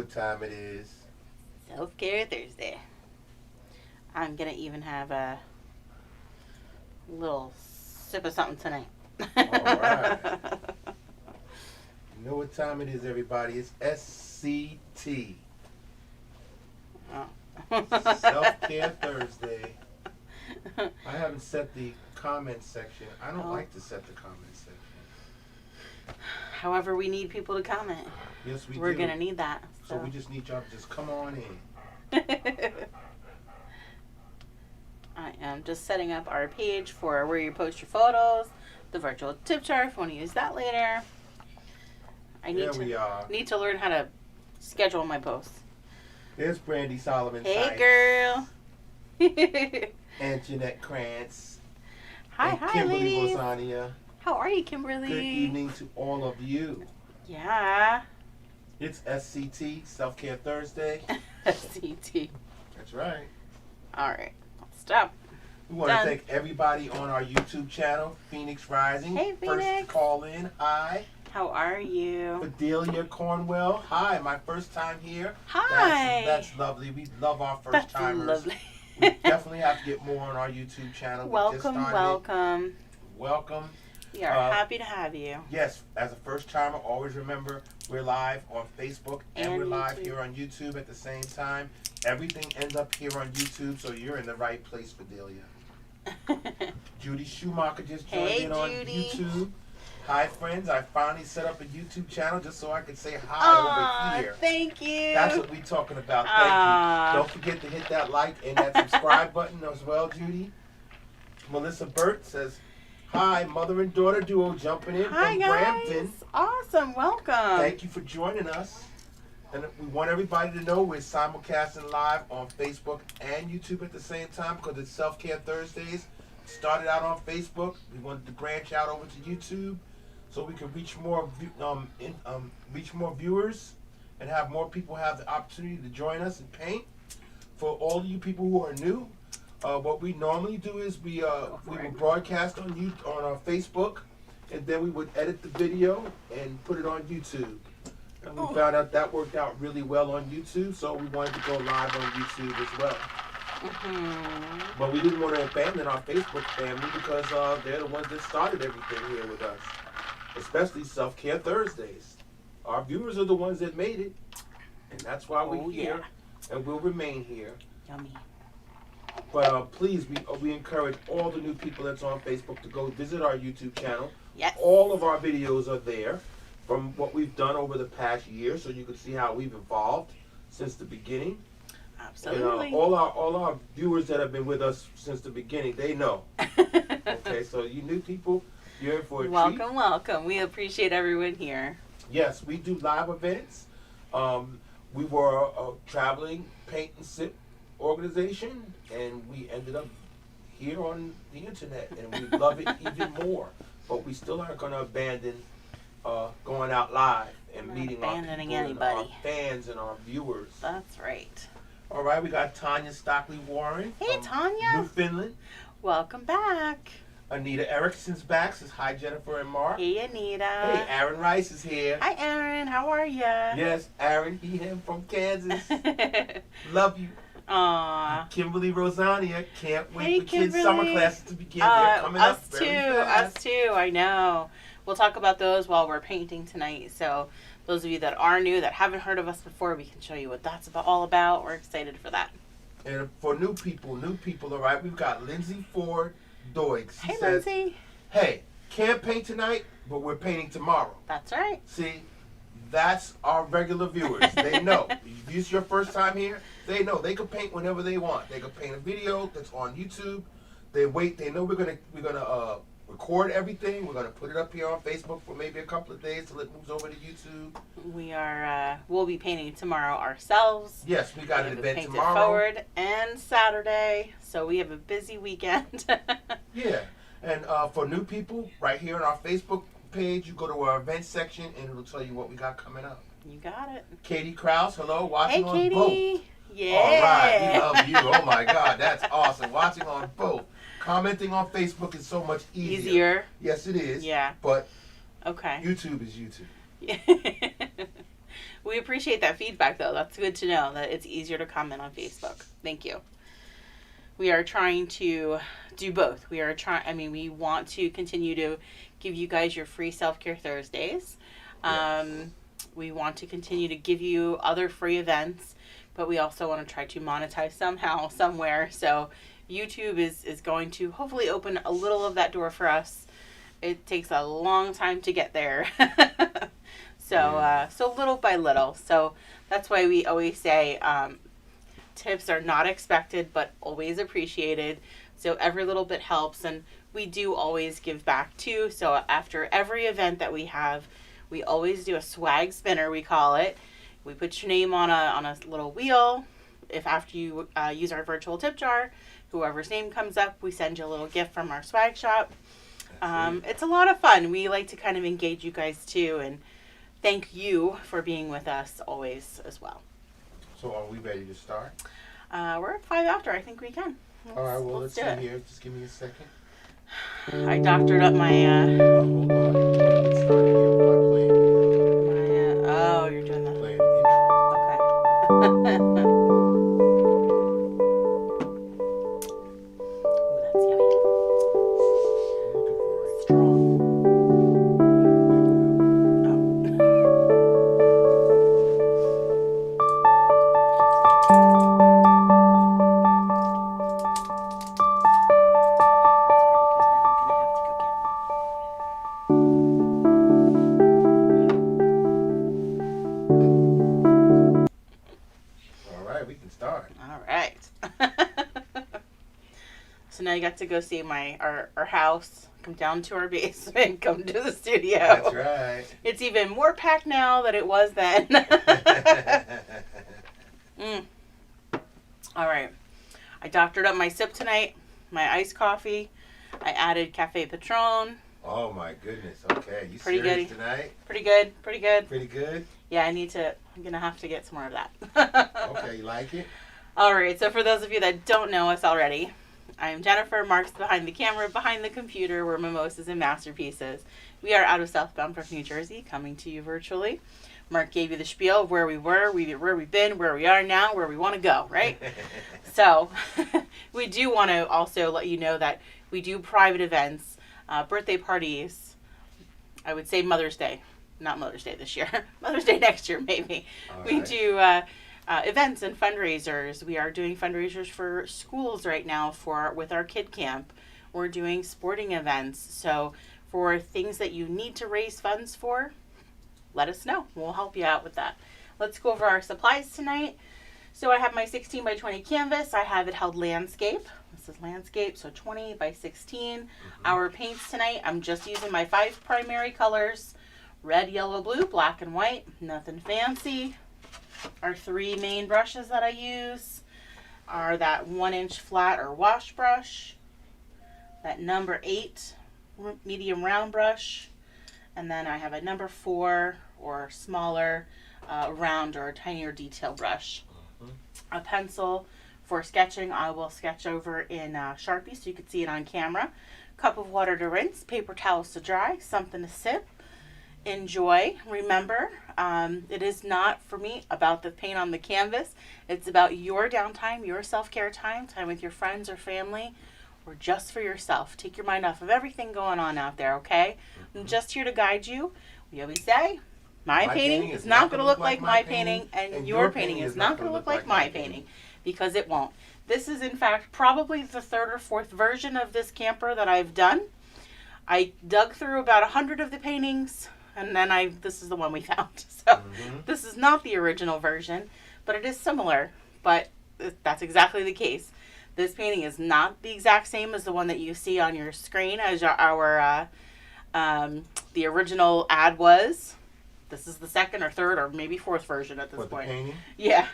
what time it is. Self-Care Thursday. I'm going to even have a little sip of something tonight. All right. You know what time it is, everybody. It's SCT. Self-Care Thursday. I haven't set the comment section. I don't like to set the comment section. However, we need people to comment. Yes, we do. We're going to need that. So we just need y'all to just come on in. I am just setting up our page for where you post your photos, the virtual tip jar if you want to use that later. I need to learn how to schedule my posts. There's Brandy Solomon. Hey, girl. And Jeanette Krantz. Hi, and hi, Kimberly ladies. Rosania. How are you, Kimberly? Good evening to all of you. Yeah. It's SCT, Self-Care Thursday. SCT. That's right. All right. Stop. We want to thank everybody on our YouTube channel, Phoenix Rising. Hey, Phoenix. First call in. Hi. How are you? Bedelia Cornwell. Hi, my first time here. Hi. That's lovely. We love our first timers. That's lovely. We definitely have to get more on our YouTube channel. Welcome. Welcome. We are happy to have you. Yes, as a first timer, always remember we're live on Facebook and we're live here on YouTube at the same time. Everything ends up here on YouTube, so you're in the right place, Bedelia. Judy Schumacher just joined in on YouTube. Hi, friends. I finally set up a YouTube channel just so I could say hi over here. Thank you. That's what we're talking about. Thank you. Don't forget to hit that like and that subscribe button as well, Judy. Melissa Burt says, hi, mother and daughter duo jumping in from Brampton. Awesome. Welcome. Thank you for joining us. And we want everybody to know we're simulcasting live on Facebook and YouTube at the same time because it's Self-Care Thursdays. Started out on Facebook. We wanted to branch out over to YouTube so we can reach more viewers and have more people have the opportunity to join us and paint. For all of you people who are new, what we normally do is we would broadcast on our Facebook, and then we would edit the video and put it on YouTube. And we found out that worked out really well on YouTube, so we wanted to go live on YouTube as well. Mm-hmm. But we didn't want to abandon our Facebook family because they're the ones that started everything here with us, especially Self-Care Thursdays. Our viewers are the ones that made it, and that's why we're here, and we'll remain here. Yummy. But please, we encourage all the new people that's on Facebook to go visit our YouTube channel. Yes. All of our videos are there from what we've done over the past year, so you can see how we've evolved since the beginning. Absolutely. And all our viewers that have been with us since the beginning, they know. Okay, so you new people, you're in for a treat. Welcome. We appreciate everyone here. Yes, we do live events. We were a traveling paint and sip organization, and we ended up here on the internet, and we love it even more. But we still aren't going to abandon going out live and meeting our people and our fans and our viewers. That's right. All right, we got Tanya Stockley Warren. Hey, Tanya. Newfoundland. Welcome back. Anita Erickson's back. Says hi, Jennifer and Mark. Hey, Anita. Hey, Aaron Rice is here. Hi, Aaron. How are ya? Yes, Aaron, him from Kansas. Love you. Aww. Kimberly Rosania, can't wait hey, for kids' summer classes to begin. They're coming up very fast. Us too, I know. We'll talk about those while we're painting tonight. So those of you that are new, that haven't heard of us before, we can show you what that's all about. We're excited for that. And for new people, all right, we've got Lindsay Ford Doig. Hey, Lindsay. Hey, can't paint tonight, but we're painting tomorrow. That's right. See, that's our regular viewers. They know. If it's your first time here, they know. They can paint whenever they want. They can paint a video that's on YouTube. They wait. They know we're gonna record everything. We're gonna put it up here on Facebook for maybe a couple of days till it moves over to YouTube. We'll be painting tomorrow ourselves. Yes, we got an event tomorrow. Forward and Saturday, so we have a busy weekend. Yeah, and for new people, right here on our Facebook page, you go to our event section and it'll tell you what we got coming up. You got it. Katie Krause, hello, watching on Katie. both. Yeah. All right, we love you. Oh my God, that's awesome. Watching on both. Commenting on Facebook is so much easier. Yes, it is. Yeah. But okay. YouTube is YouTube. Yeah. We appreciate that feedback, though. That's good to know that it's easier to comment on Facebook. Thank you. We are trying to do both. We want to continue to give you guys your free Self-Care Thursdays. Yes. We want to continue to give you other free events, but we also want to try to monetize somehow, somewhere. So YouTube is going to hopefully open a little of that door for us. It takes a long time to get there. So little by little. So that's why we always say tips are not expected, but always appreciated. So every little bit helps, and we do always give back too. So after every event that we have, we always do a swag spinner, we call it. We put your name on a little wheel. If after you use our virtual tip jar, whoever's name comes up, we send you a little gift from our swag shop. It's a lot of fun. We like to kind of engage you guys too, and thank you for being with us always as well. So are we ready to start? We're at 5 after. I think we can. All right, well, let's see here. Just give me a second. I doctored up my... hold on. Let's start here by playing. Oh, you're doing that. Playing the intro. Okay. Ooh, that's yummy. I'm looking for it. Strong. So now you got to go see our house, come down to our basement, come to the studio. That's right. It's even more packed now than it was then. All right. I doctored up my sip tonight, my iced coffee. I added Cafe Patron. Oh my goodness. Okay. You pretty serious good tonight? Pretty good. Pretty good. Pretty good? Yeah, I'm going to have to get some more of that. Okay, you like it? All right. So for those of you that don't know us already, I'm Jennifer. Mark's behind the camera, behind the computer. We're Mimosas and Masterpieces. We are out of South Bend, New Jersey, coming to you virtually. Mark gave you the spiel of where we were, where we've been, where we are now, where we want to go, right? So we do want to also let you know that we do private events, birthday parties. I would say Mother's Day. Not Mother's Day this year. Mother's Day next year, maybe. All we right. do events and fundraisers. We are doing fundraisers for schools right now with our kid camp. We're doing sporting events. So for things that you need to raise funds for, let us know. We'll help you out with that. Let's go over our supplies tonight. So I have my 16 by 20 canvas. I have it held landscape. This is landscape, so 20 by 16. Mm-hmm. Our paints tonight, I'm just using my 5 primary colors. Red, yellow, blue, black, and white. Nothing fancy. Our 3 main brushes that I use are that 1-inch flat or wash brush, that number 8 medium round brush, and then I have a number 4 or smaller round or tinier detail brush. Mm-hmm. A pencil for sketching. I will sketch over in Sharpie so you can see it on camera. Cup of water to rinse, paper towels to dry, something to sip. Enjoy. Remember, it is not for me about the paint on the canvas. It's about your downtime, your self-care time with your friends or family, or just for yourself. Take your mind off of everything going on out there, okay? Mm-hmm. I'm just here to guide you. We always say, my painting is not going to look like my painting, and your painting is not going to look like my painting, because it won't. This is, in fact, probably the 3rd or 4th version of this camper that I've done. I dug through about 100 of the paintings, and then this is the one we found. So This is not the original version, but it is similar. But that's exactly the case. This painting is not the exact same as the one that you see on your screen as the original ad was. This is the 2nd or 3rd or maybe 4th version at this point. The painting? Yeah.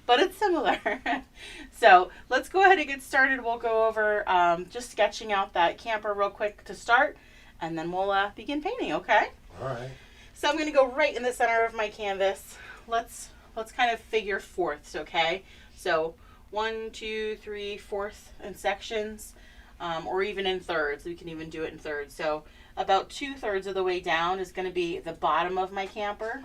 But it's similar. So let's go ahead and get started. We'll go over just sketching out that camper real quick to start. And then we'll begin painting, okay? All right. So I'm going to go right in the center of my canvas. Let's kind of figure fourths, okay? So 1, 2, 3, 4th in sections, or even in thirds. We can even do it in thirds. So about 2/3 of the way down is going to be the bottom of my camper.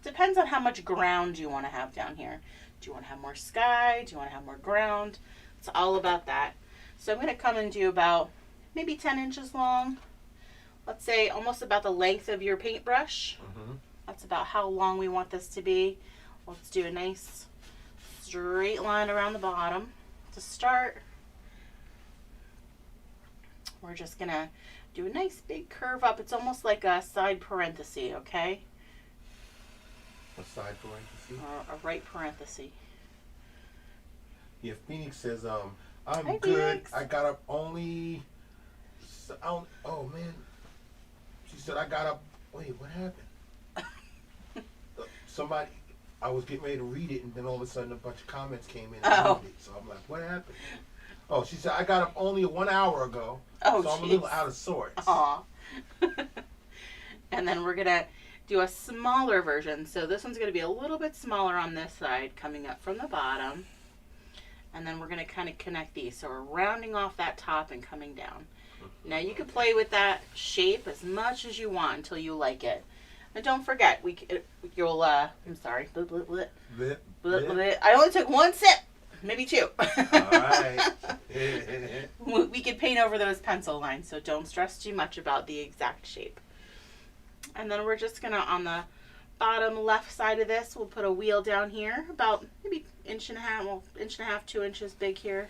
depends on how much ground you want to have down here. Do you want to have more sky? Do you want to have more ground? It's all about that. So I'm going to come and do about maybe 10 inches long. Let's say almost about the length of your paintbrush. Mm-hmm. That's about how long we want this to be. Let's do a nice straight line around the bottom to start. We're just going to do a nice big curve up. It's almost like a side parenthesis, okay? A side parenthesis? Or a right parenthesis. Yeah, Phoenix says, I'm Hi, good. Phoenix. I got up only... Oh, man. She said, I got up... Wait, what happened? Somebody... I was getting ready to read it, and then all of a sudden a bunch of comments came in and read it. So I'm like, what happened? Oh, she said, I got up only 1 hour ago. Oh, so I'm a little out of sorts. Aw. And then we're going to do a smaller version. So this one's going to be a little bit smaller on this side, coming up from the bottom. And then we're going to kind of connect these. So we're rounding off that top and coming down. Now you can play with that shape as much as you want until you like it. And don't forget, I'm sorry. I only took one sip, maybe two. All right. We could paint over those pencil lines, so don't stress too much about the exact shape. And then we're just going to, on the bottom left side of this, we'll put a wheel down here, about maybe 1.5, 2 inches big here.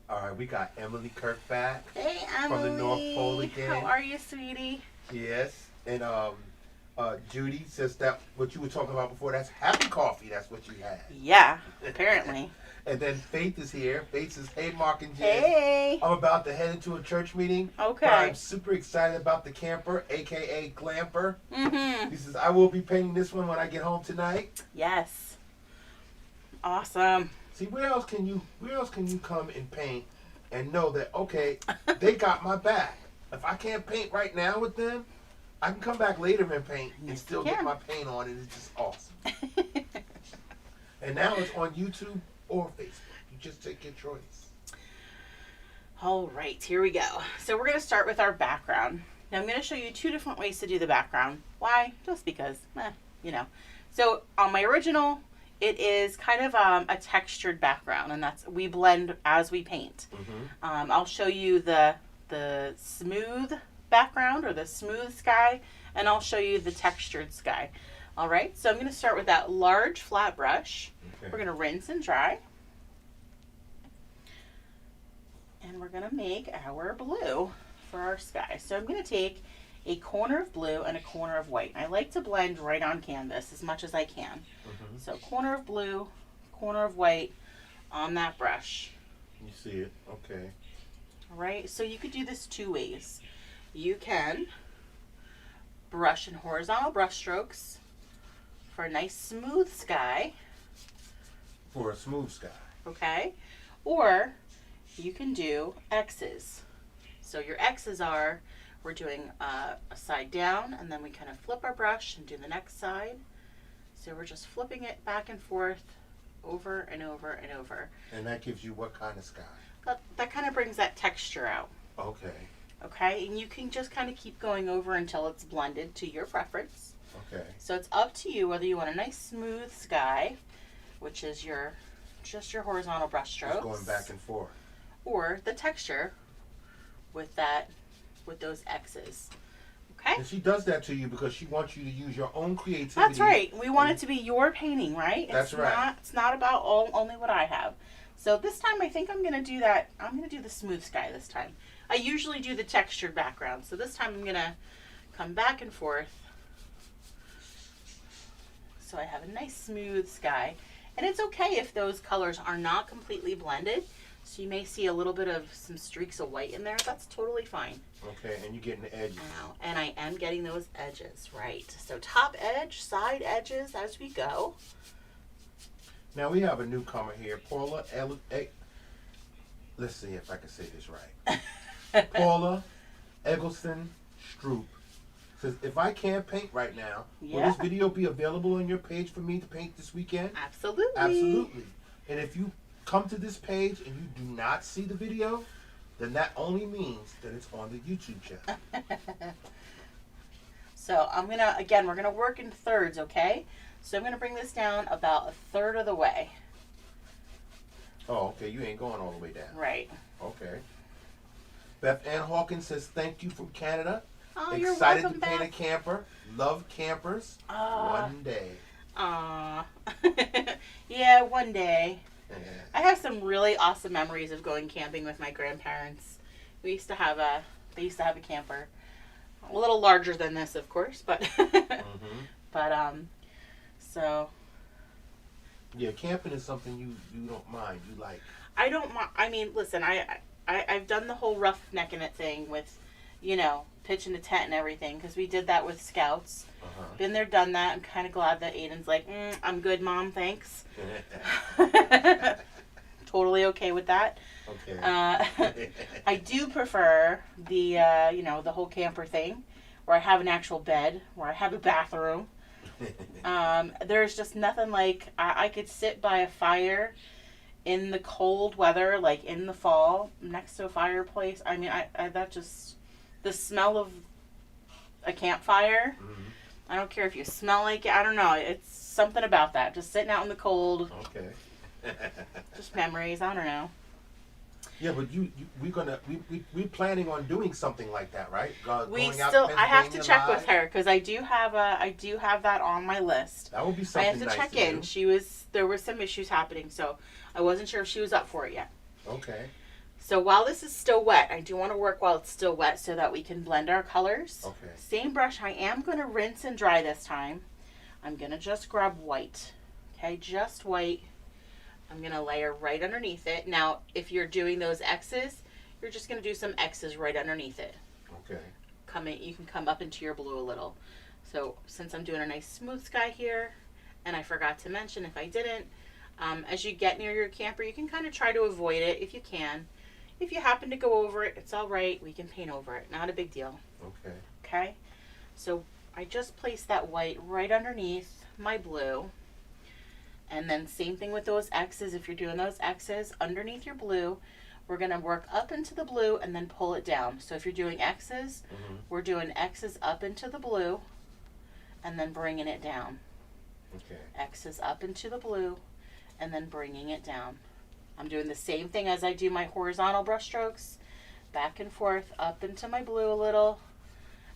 All right, we got Emily Kirk back. Hey, Emily. From the North Pole again. How are you, sweetie? Yes, and Judy says that what you were talking about before, that's happy coffee. That's what you had. Yeah, apparently. And then Faith is here. Faith says, hey, Mark and Jen. Hey. I'm about to head into a church meeting. Okay. But I'm super excited about the camper, a.k.a. Glamper. Mm-hmm. He says, I will be painting this one when I get home tonight. Yes. Awesome. See, where else can you come and paint and know that, okay, they got my back. If I can't paint right now with them, I can come back later and paint and still get my paint on, and it's just awesome. And now it's on YouTube or Facebook. You just take your choice. All right, here we go. So we're going to start with our background. Now I'm going to show you 2 different ways to do the background. Why? Just because, So on my original, it is kind of a textured background, and we blend as we paint. Mm-hmm. I'll show you the smooth background or the smooth sky, and I'll show you the textured sky. All right, so I'm going to start with that large flat brush. Okay. We're going to rinse and dry. And we're going to make our blue for our sky. So I'm going to take a corner of blue and a corner of white. I like to blend right on canvas as much as I can. Mm-hmm. So corner of blue, corner of white on that brush. You see it, okay. All right, so you could do this 2 ways. You can brush in horizontal brush strokes for a nice smooth sky. For a smooth sky. Okay, or you can do X's. So your X's are, we're doing a side down, and then we kind of flip our brush and do the next side. So we're just flipping it back and forth over and over and over. And that gives you what kind of sky? That kind of brings that texture out. Okay. Okay, and you can just kind of keep going over until it's blended to your preference. Okay. So it's up to you whether you want a nice smooth sky, which is just your horizontal brush strokes. Just going back and forth. Or the texture with those X's. Okay? And she does that to you because she wants you to use your own creativity. That's right. We want it to be your painting, right? That's right. It's not about only what I have. So this time I think I'm going to do that. I'm going to do the smooth sky this time. I usually do the textured background. So this time I'm going to come back and forth. So I have a nice smooth sky. And it's okay if those colors are not completely blended. So you may see a little bit of some streaks of white in there. That's totally fine. Okay, and you're getting the edges. And I am getting those edges, right. So top edge, side edges as we go. Now we have a newcomer here, Paula. Let's see if I can say this right. Paula Eggleston Stroop says, if I can't paint right now, will this video be available on your page for me to paint this weekend? Absolutely. Absolutely. And if you come to this page and you do not see the video, then that only means that it's on the YouTube channel. So I'm going to, again, we're going to work in thirds, okay? So I'm going to bring this down about a third of the way. Oh, okay. You ain't going all the way down. Right. Okay. Beth Ann Hawkins says, thank you from Canada. Oh, Excited you're welcome, to paint Beth. a camper. Love campers. One day. Aw. Yeah, one day. I have some really awesome memories of going camping with my grandparents. They used to have a camper. A little larger than this, of course, but so yeah, camping is something you don't mind. You like. I don't mind. I mean, listen, I've done the whole roughnecking it thing with, pitching a tent and everything, because we did that with Scouts. Been there, done that. I'm kind of glad that Aiden's like, I'm good, Mom, thanks. Totally okay with that. Okay. I do prefer the the whole camper thing, where I have an actual bed, where I have a bathroom. There's just nothing like I could sit by a fire in the cold weather, like in the fall, next to a fireplace. I mean, I that just, the smell of a campfire. I don't care if you smell like it. I don't know. It's something about that. Just sitting out in the cold. Okay. Just memories. I don't know. Yeah, but we planning on doing something like that, right? I have to check with her, because I do have that on my list. That would be something I have to check in. There were some issues happening, so I wasn't sure if she was up for it yet. Okay. So while this is still wet, I do want to work while it's still wet so that we can blend our colors. Okay. Same brush. I am going to rinse and dry this time. I'm going to just grab white. Okay, just white. I'm going to layer right underneath it. Now, if you're doing those X's, you're just going to do some X's right underneath it. Okay. You can come up into your blue a little. So since I'm doing a nice smooth sky here, and I forgot to mention if I didn't, as you get near your camper, you can kind of try to avoid it if you can. If you happen to go over it, it's all right. We can paint over it. Not a big deal. Okay. Okay? So I just placed that white right underneath my blue. And then same thing with those X's. If you're doing those X's underneath your blue, we're going to work up into the blue and then pull it down. So if you're doing X's, we're doing X's up into the blue and then bringing it down. Okay. X's up into the blue and then bringing it down. I'm doing the same thing as I do my horizontal brush strokes. Back and forth, up into my blue a little,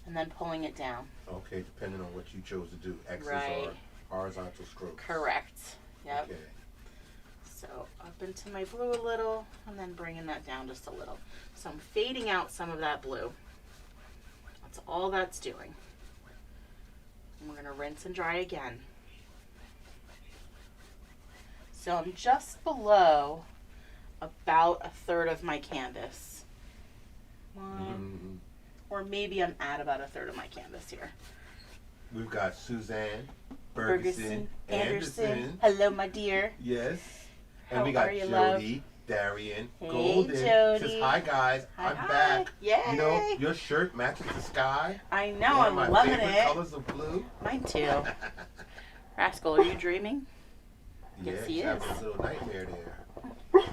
and then pulling it down. Okay, depending on what you chose to do. X's right. or horizontal strokes. Correct. Yep. Okay. So up into my blue a little, and then bringing that down just a little. So I'm fading out some of that blue. That's all that's doing. And we're going to rinse and dry again. So I'm just below about a third of my canvas. Or maybe I'm at about a third of my canvas here. We've got Suzanne Bergeson Anderson. Hello, my dear. Yes. And How we got are you, Jody love? Darian Hey, Golden. Jody. Says, hi guys, I'm back. Yay. Your shirt matches the sky. I know, I'm loving my favorite it. colors of blue. Mine too. Rascal, are you dreaming? Yeah, Yes, he he's is. having a little nightmare there.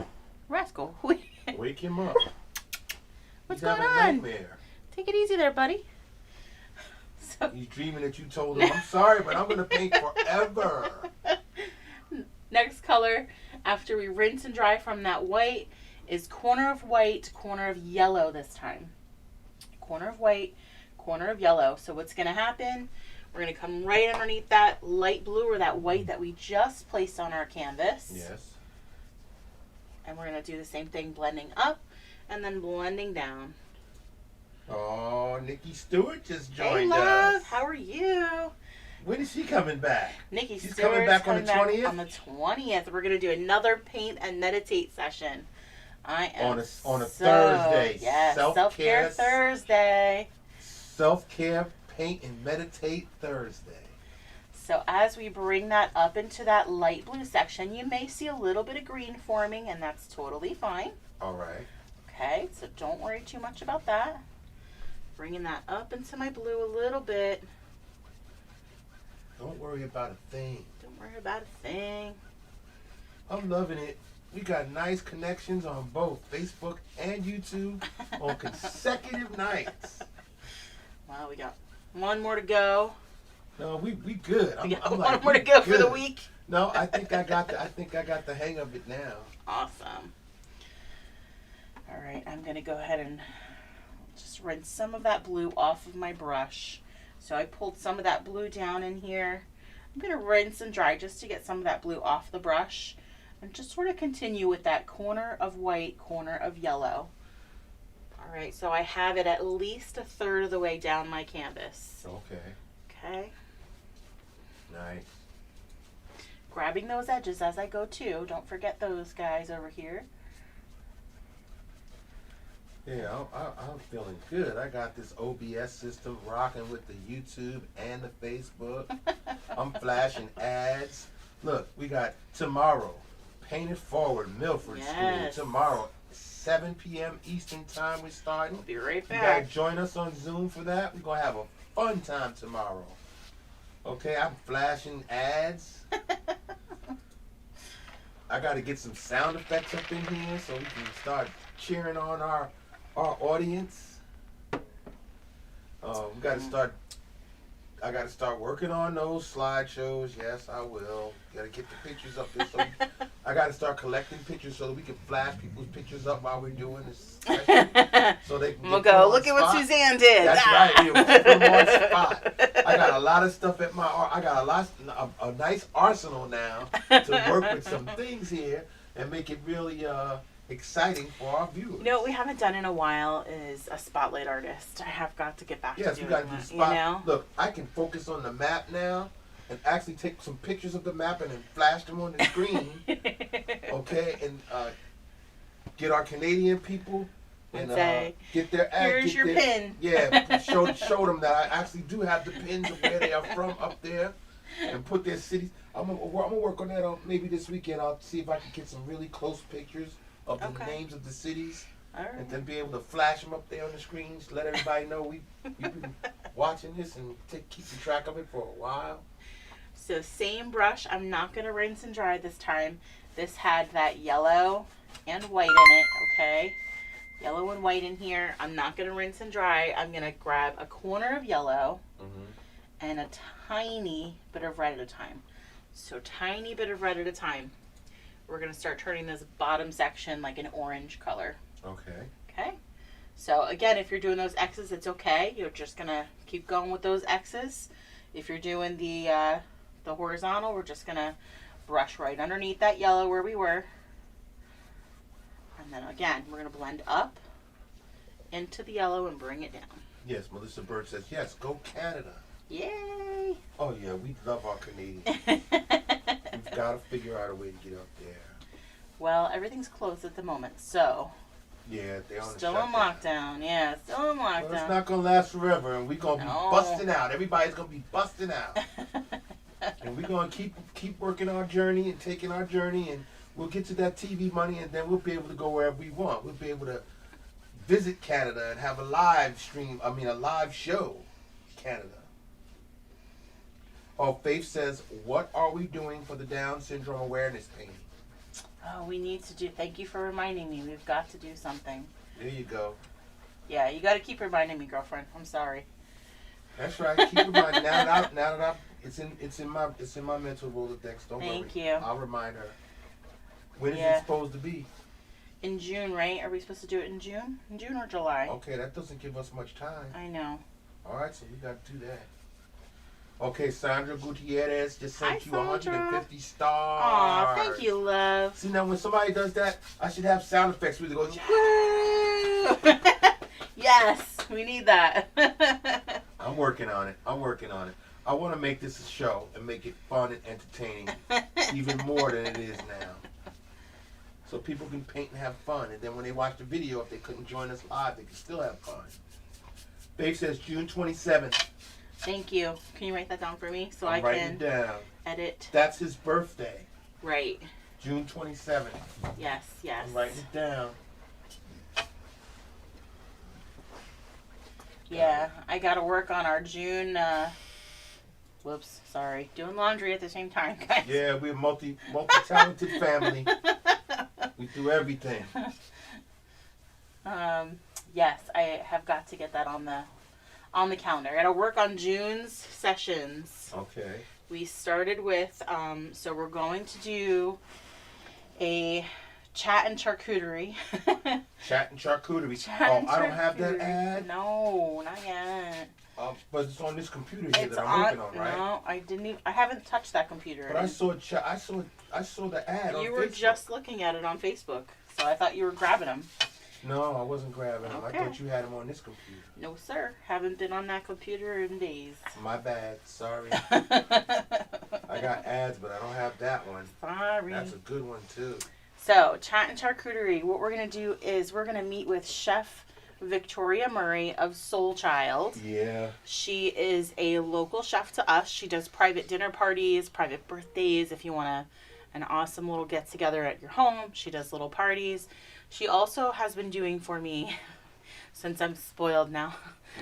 Rascal, Wake him up. what's He's going having a on? nightmare. Take it easy there, buddy. So, He's dreaming that you told him, I'm sorry, but I'm going to paint forever. next color, after we rinse and dry from that white, is corner of white, corner of yellow this time. Corner of white, corner of yellow. So what's going to happen, we're going to come right underneath that light blue or that white that we just placed on our canvas. Yes. And we're going to do the same thing, blending up and then blending down. Oh, Nikki Stewart just joined Hey, love. us. How are you? When is she coming back? Nikki She's Stewart's coming back on the 20th? On the 20th. We're going to do another paint and meditate session. I am on a Thursday. Yes, Selfcare Thursday. Self-care, paint, and meditate Thursday. So as we bring that up into that light blue section, you may see a little bit of green forming, and that's totally fine. All right. Okay, so don't worry too much about that. Bringing that up into my blue a little bit. Don't worry about a thing. Don't worry about a thing. I'm loving it. We got nice connections on both Facebook and YouTube on consecutive nights. Wow, we got One more to go. No, we good. I'm one like, more to go good for the week. No, I think I got the hang of it now. Awesome. All right, I'm gonna go ahead and just rinse some of that blue off of my brush. So I pulled some of that blue down in here. I'm gonna rinse and dry just to get some of that blue off the brush, and just sort of continue with that corner of white, corner of yellow. All right, so I have it at least a third of the way down my canvas. Okay. Nice. Grabbing those edges as I go too. Don't forget those guys over here. Yeah, I'm feeling good. I got this OBS system rocking with the YouTube and the Facebook. I'm flashing ads. Look, we got tomorrow, Paint It Forward, Milford School. Tomorrow, 7 p.m. Eastern Time we're starting. Be right back. You gotta join us on Zoom for that. We're gonna have a fun time tomorrow. Okay, I'm flashing ads. I gotta get some sound effects up in here so we can start cheering on our audience. We gotta start. I gotta start working on those slideshows. Yes, I will. Gotta get the pictures up there. So I gotta start collecting pictures so that we can flash people's pictures up while we're doing this session. So they can we'll go. Look at what Suzanne did. That's right. We'll put them on spot. I got a lot of stuff at my. I got a nice arsenal now to work with some things here and make it really exciting for our viewers. You know what we haven't done in a while is a spotlight artist. I have got to get back to doing that. Yes, we got to do spot. You know? Look, I can focus on the map now and actually take some pictures of the map and then flash them on the screen. Okay, and get our Canadian people and say, get their here's your pin. Yeah, show them that I actually do have the pins of where they are from up there, and put their cities. I'm gonna work on that maybe this weekend. I'll see if I can get some really close pictures of the names of the cities, and then be able to flash them up there on the screens. Let everybody know we've been watching this and keeping track of it for a while. So same brush. I'm not gonna rinse and dry this time. This had that yellow and white in it. Okay, yellow and white in here. I'm not gonna rinse and dry. I'm gonna grab a corner of yellow and a tiny bit of red at a time. So tiny bit of red at a time. We're going to start turning this bottom section like an orange color. Okay. So again, if you're doing those X's, it's okay. You're just going to keep going with those X's. If you're doing the horizontal, we're just going to brush right underneath that yellow where we were. And then again, we're going to blend up into the yellow and bring it down. Yes, Melissa Bird says, yes, go Canada. Yay! Oh yeah, we love our Canadians. We've got to figure out a way to get up there. Well, everything's closed at the moment, so. Yeah, they're still in lockdown. Yeah, still in lockdown. Well, it's not gonna last forever, and we're gonna be busting out. Everybody's gonna be busting out, and we're gonna keep working our journey and taking our journey, and we'll get to that TV money, and then we'll be able to go wherever we want. We'll be able to visit Canada and have a live stream. I mean, a live show, Canada. Oh, Faith says, what are we doing for the Down Syndrome Awareness Painting? Oh, we need to do, thank you for reminding me. We've got to do something. There you go. Yeah, you got to keep reminding me, girlfriend. I'm sorry. That's right. Keep reminding. Now that it's in my mental Rolodex. Don't worry. Thank you. I'll remind her. When is it supposed to be? In June, right? Are we supposed to do it in June? In June or July? Okay, that doesn't give us much time. I know. All right, so we got to do that. Okay, Sandra Gutierrez just sent you Sandra. 150 stars. Aw, thank you, love. See, now when somebody does that, I should have sound effects with it goes, yes, we need that. I'm working on it. I want to make this a show and make it fun and entertaining even more than it is now. So people can paint and have fun. And then when they watch the video, if they couldn't join us live, they can still have fun. Babe says June 27th. Thank you. Can you write that down for me so I can edit? That's his birthday. Right. June 27th. Yes. I'm writing it down. Yeah, I got to work on our June. Whoops, sorry. Doing laundry at the same time, guys. Yeah, we're a multi-talented family. We do everything. Yes, I have got to get that on on the calendar. I got to work on June's sessions. Okay. We started with, so we're going to do a chat and charcuterie. Chat and charcuterie. I don't have that ad? No, not yet. But it's on this computer here that I'm working on, right? No, I didn't even, I haven't touched that computer. But I saw the ad on Facebook. You were just looking at it on Facebook, so I thought you were grabbing them. No, I wasn't grabbing them. Okay. I thought you had them on this computer. No, sir. Haven't been on that computer in days. My bad. Sorry. I got ads, but I don't have that one. Sorry. That's a good one, too. So, chat and charcuterie. What we're going to do is we're going to meet with Chef Victoria Murray of Soul Child. Yeah. She is a local chef to us. She does private dinner parties, private birthdays. If you want an awesome little get-together at your home, she does little parties. She also has been doing for me, since I'm spoiled now.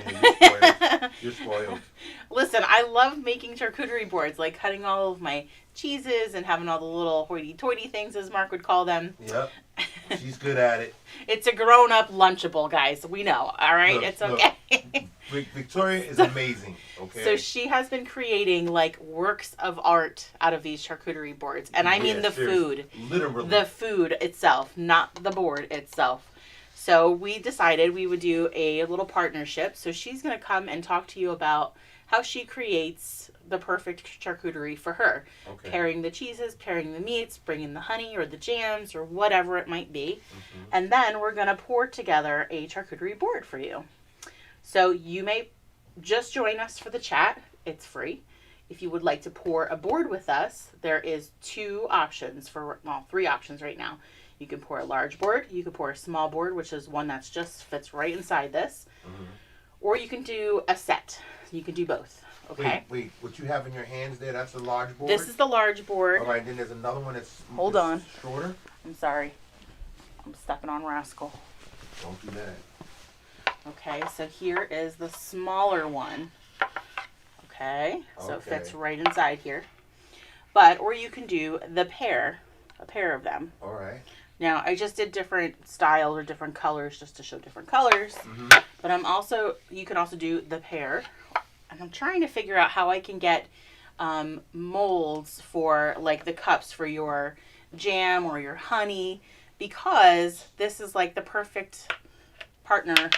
Yeah, you're spoiled. Listen, I love making charcuterie boards, like cutting all of my cheeses and having all the little hoity-toity things, as Mark would call them. Yep. She's good at it. It's a grown-up Lunchable, guys. We know, all right? It's okay. Victoria is amazing, okay? So she has been creating, like, works of art out of these charcuterie boards. And I mean the food. Literally. The food itself, not the board itself. So we decided we would do a little partnership. So she's going to come and talk to you about how she creates the perfect charcuterie for her. Okay. Pairing the cheeses, pairing the meats, bringing the honey or the jams or whatever it might be. Mm-hmm. And then we're going to pour together a charcuterie board for you. So you may just join us for the chat. It's free. If you would like to pour a board with us, there is three options right now. You can pour a large board, you can pour a small board, which is one that's just fits right inside this. Mm-hmm. Or you can do a set. You can do both. Okay. Wait, what you have in your hands there, that's a large board? This is the large board. All right, then there's another one that's Hold on. Shorter. I'm sorry. I'm stepping on Rascal. Don't do that. Okay, so here is the smaller one. Okay, so it fits right inside here. Or you can do a pair of them. All right. Now, I just did different styles or different colors just to show different colors. Mm-hmm. But you can also do the pair. And I'm trying to figure out how I can get molds for, like, the cups for your jam or your honey, because this is, like, the perfect partner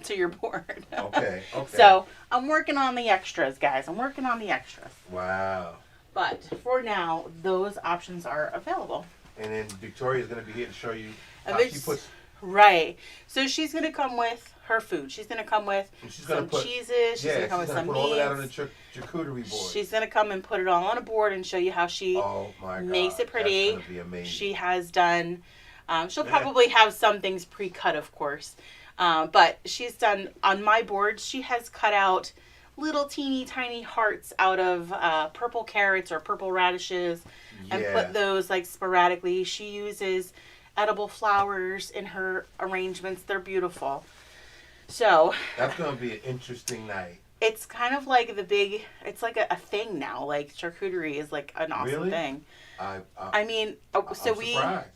to your board. Okay. So I'm working on the extras, guys. I'm working on the extras. Wow. But for now, those options are available. And then Victoria's going to be here to show you how she puts... Right. So she's going to come with her food. She's going to come with some cheeses. She's going to come with some meats. She's going to put all of that on the charcuterie board. She's going to come and put it all on a board and show you how she makes it pretty. That's going to be amazing. She has done... she'll probably have some things pre-cut, of course. But she's done, on my board, she has cut out little teeny tiny hearts out of purple carrots or purple radishes and put those, like, sporadically. She uses edible flowers in her arrangements. They're beautiful. So that's going to be an interesting night. It's kind of like it's like a thing now. Like, charcuterie is like an awesome thing. I'm surprised.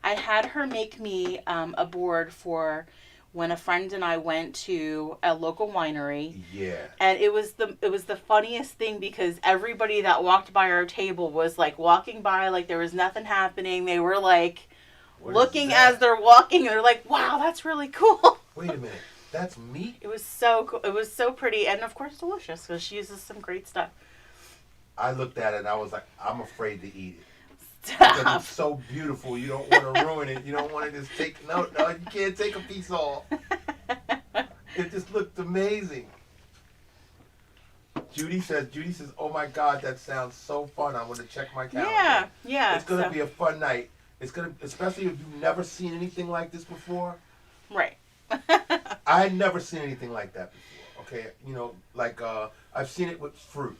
I had her make me a board for when a friend and I went to a local winery. Yeah. And it was the funniest thing, because everybody that walked by our table was, like, walking by like there was nothing happening. They were, like, looking as they're walking, and they're like, "Wow, that's really cool." Wait a minute. That's meat? It was so cool. It was so pretty, and of course delicious, because she uses some great stuff. I looked at it and I was like, I'm afraid to eat it. Because it's so beautiful. You don't want to ruin it. You don't want to just take... No, you can't take a piece off. It just looked amazing. Judy says, oh my God, that sounds so fun. I'm going to check my calendar. Yeah. It's going to be a fun night. It's going to, especially if you've never seen anything like this before. Right. I had never seen anything like that before. Okay, I've seen it with fruit.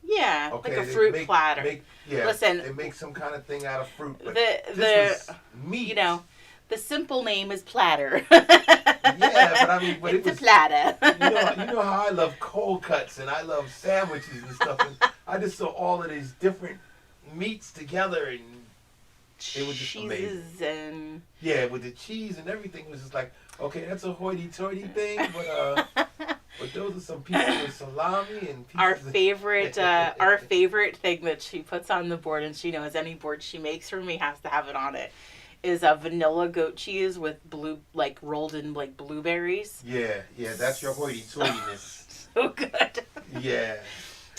Yeah, okay, like a fruit platter. Listen, they make some kind of thing out of fruit. But this was meat. You know, the simple name is platter. Yeah, but I mean, it's a platter. You know how I love cold cuts and I love sandwiches and stuff. And I just saw all of these different meats together, and it was just amazing. Yeah, with the cheese and everything, it was just like, okay, that's a hoity-toity thing, but But those are some pieces of salami and pieces our favorite thing that she puts on the board, and she knows any board she makes for me has to have it on it, is a vanilla goat cheese with rolled in like blueberries. Yeah, that's your hoity-toityness. So good. Yeah.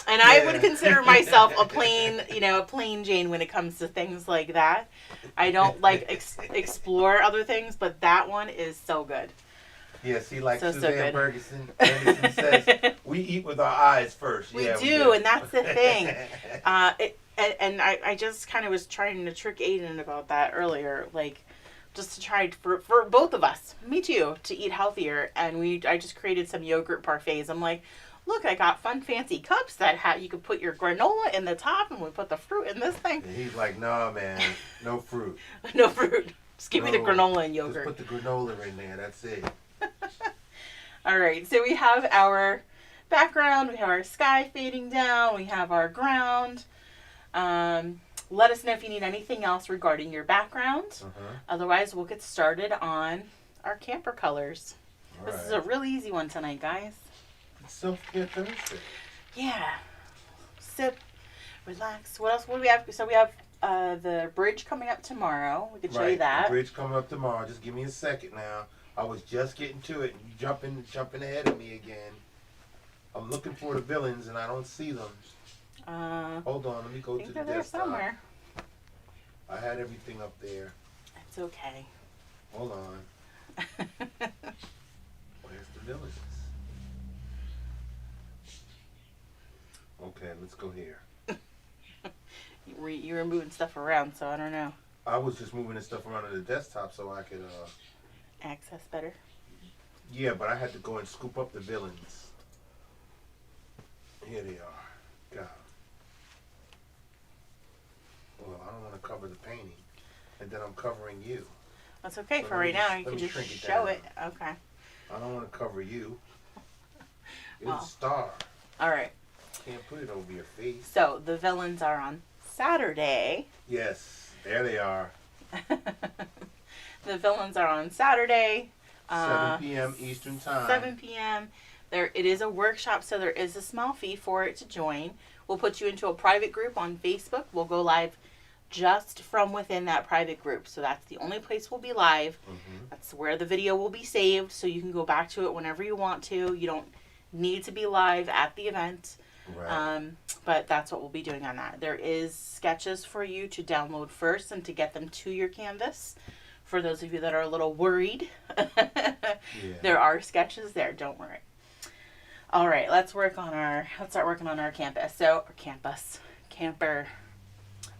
And I would consider myself a plain Jane when it comes to things like that. I don't like explore other things, but that one is so good. Yeah, see, like Suzanne Ferguson says, we eat with our eyes first. We do, and that's the thing. And I just kind of was trying to trick Aiden about that earlier, like just to try for both of us, me too, to eat healthier. And I just created some yogurt parfaits. I'm like, look, I got fun fancy cups that you could put your granola in the top, and we put the fruit in this thing. And he's like, nah, man, no fruit. No fruit. Just give me the granola and yogurt. Just put the granola in there. That's it. All right, so we have our background, we have our sky fading down, we have our ground. Let us know if you need anything else regarding your background. Otherwise, we'll get started on our camper colors. This is a really easy one tonight, guys. It's Selfcare Thursday. Yeah. Sip, relax. What else? What do we have? So we have the bridge coming up tomorrow. We can show you that. The bridge coming up tomorrow. Just give me a second now. I was just getting to it, and you jumping ahead of me again. I'm looking for the villains, and I don't see them. Hold on, let me go to the desktop. There somewhere. I had everything up there. It's okay. Hold on. Where's the villains? Okay, let's go here. You were moving stuff around, so I don't know. I was just moving the stuff around on the desktop so I could access better. Yeah, but I had to go and scoop up the villains. Here they are. God. Well, I don't want to cover the painting, and then I'm covering you. That's okay so for right now. You can just show it. Okay. I don't want to cover you. It's a star. All right. Can't put it over your face. So the villains are on Saturday. Yes, there they are. The villains are on Saturday. 7 p.m. Eastern Time. 7 p.m. It is a workshop, so there is a small fee for it to join. We'll put you into a private group on Facebook. We'll go live just from within that private group. So that's the only place we'll be live. That's where the video will be saved, so you can go back to it whenever you want to. You don't need to be live at the event. Right. But that's what we'll be doing on that. There is sketches for you to download first and to get them to your canvas. For those of you that are a little worried, There are sketches there. Don't worry. All right, let's start working on our campus. Camper.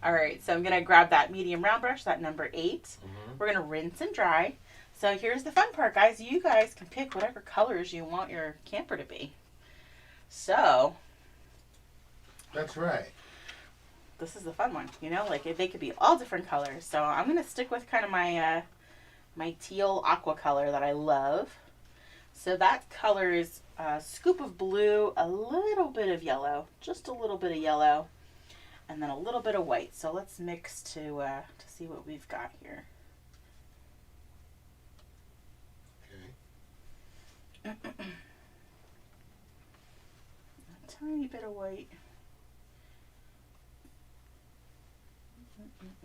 All right, so I'm gonna grab that medium round brush, that number 8. We're gonna rinse and dry. So here's the fun part, guys. You guys can pick whatever colors you want your camper to be. So. That's right. This is the fun one, they could be all different colors. So I'm going to stick with kind of my teal aqua color that I love. So that color is a scoop of blue, a little bit of yellow, just a little bit of yellow, and then a little bit of white. So let's mix to see what we've got here. Okay. A tiny bit of white.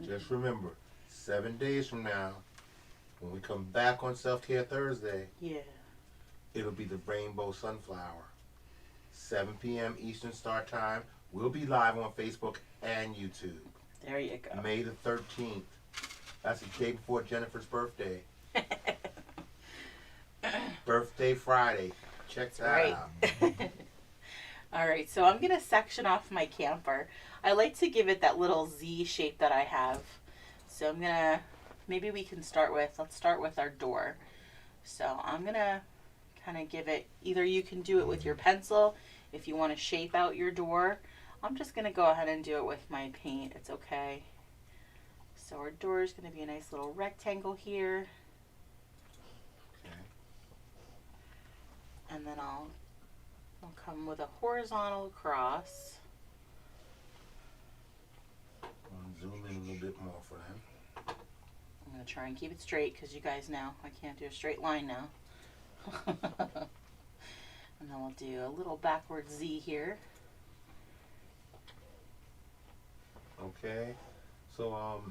Just remember, 7 days from now, when we come back on Self-Care Thursday, it'll be the Rainbow Sunflower. 7 p.m. Eastern Star Time. We'll be live on Facebook and YouTube. There you go. May the 13th. That's the day before Jennifer's birthday. Birthday Friday. Check that out. All right, so I'm going to section off my camper. I like to give it that little Z shape that I have. So I'm going to, maybe we can let's start with our door. So I'm going to kind of give it, either you can do it with your pencil if you want to shape out your door. I'm just going to go ahead and do it with my paint. It's okay. So our door is going to be a nice little rectangle here. Okay. And then I'll come with a horizontal across. Zoom in a little bit more for them. I'm going to try and keep it straight because you guys know I can't do a straight line now. And then we'll do a little backward Z here. Okay. So,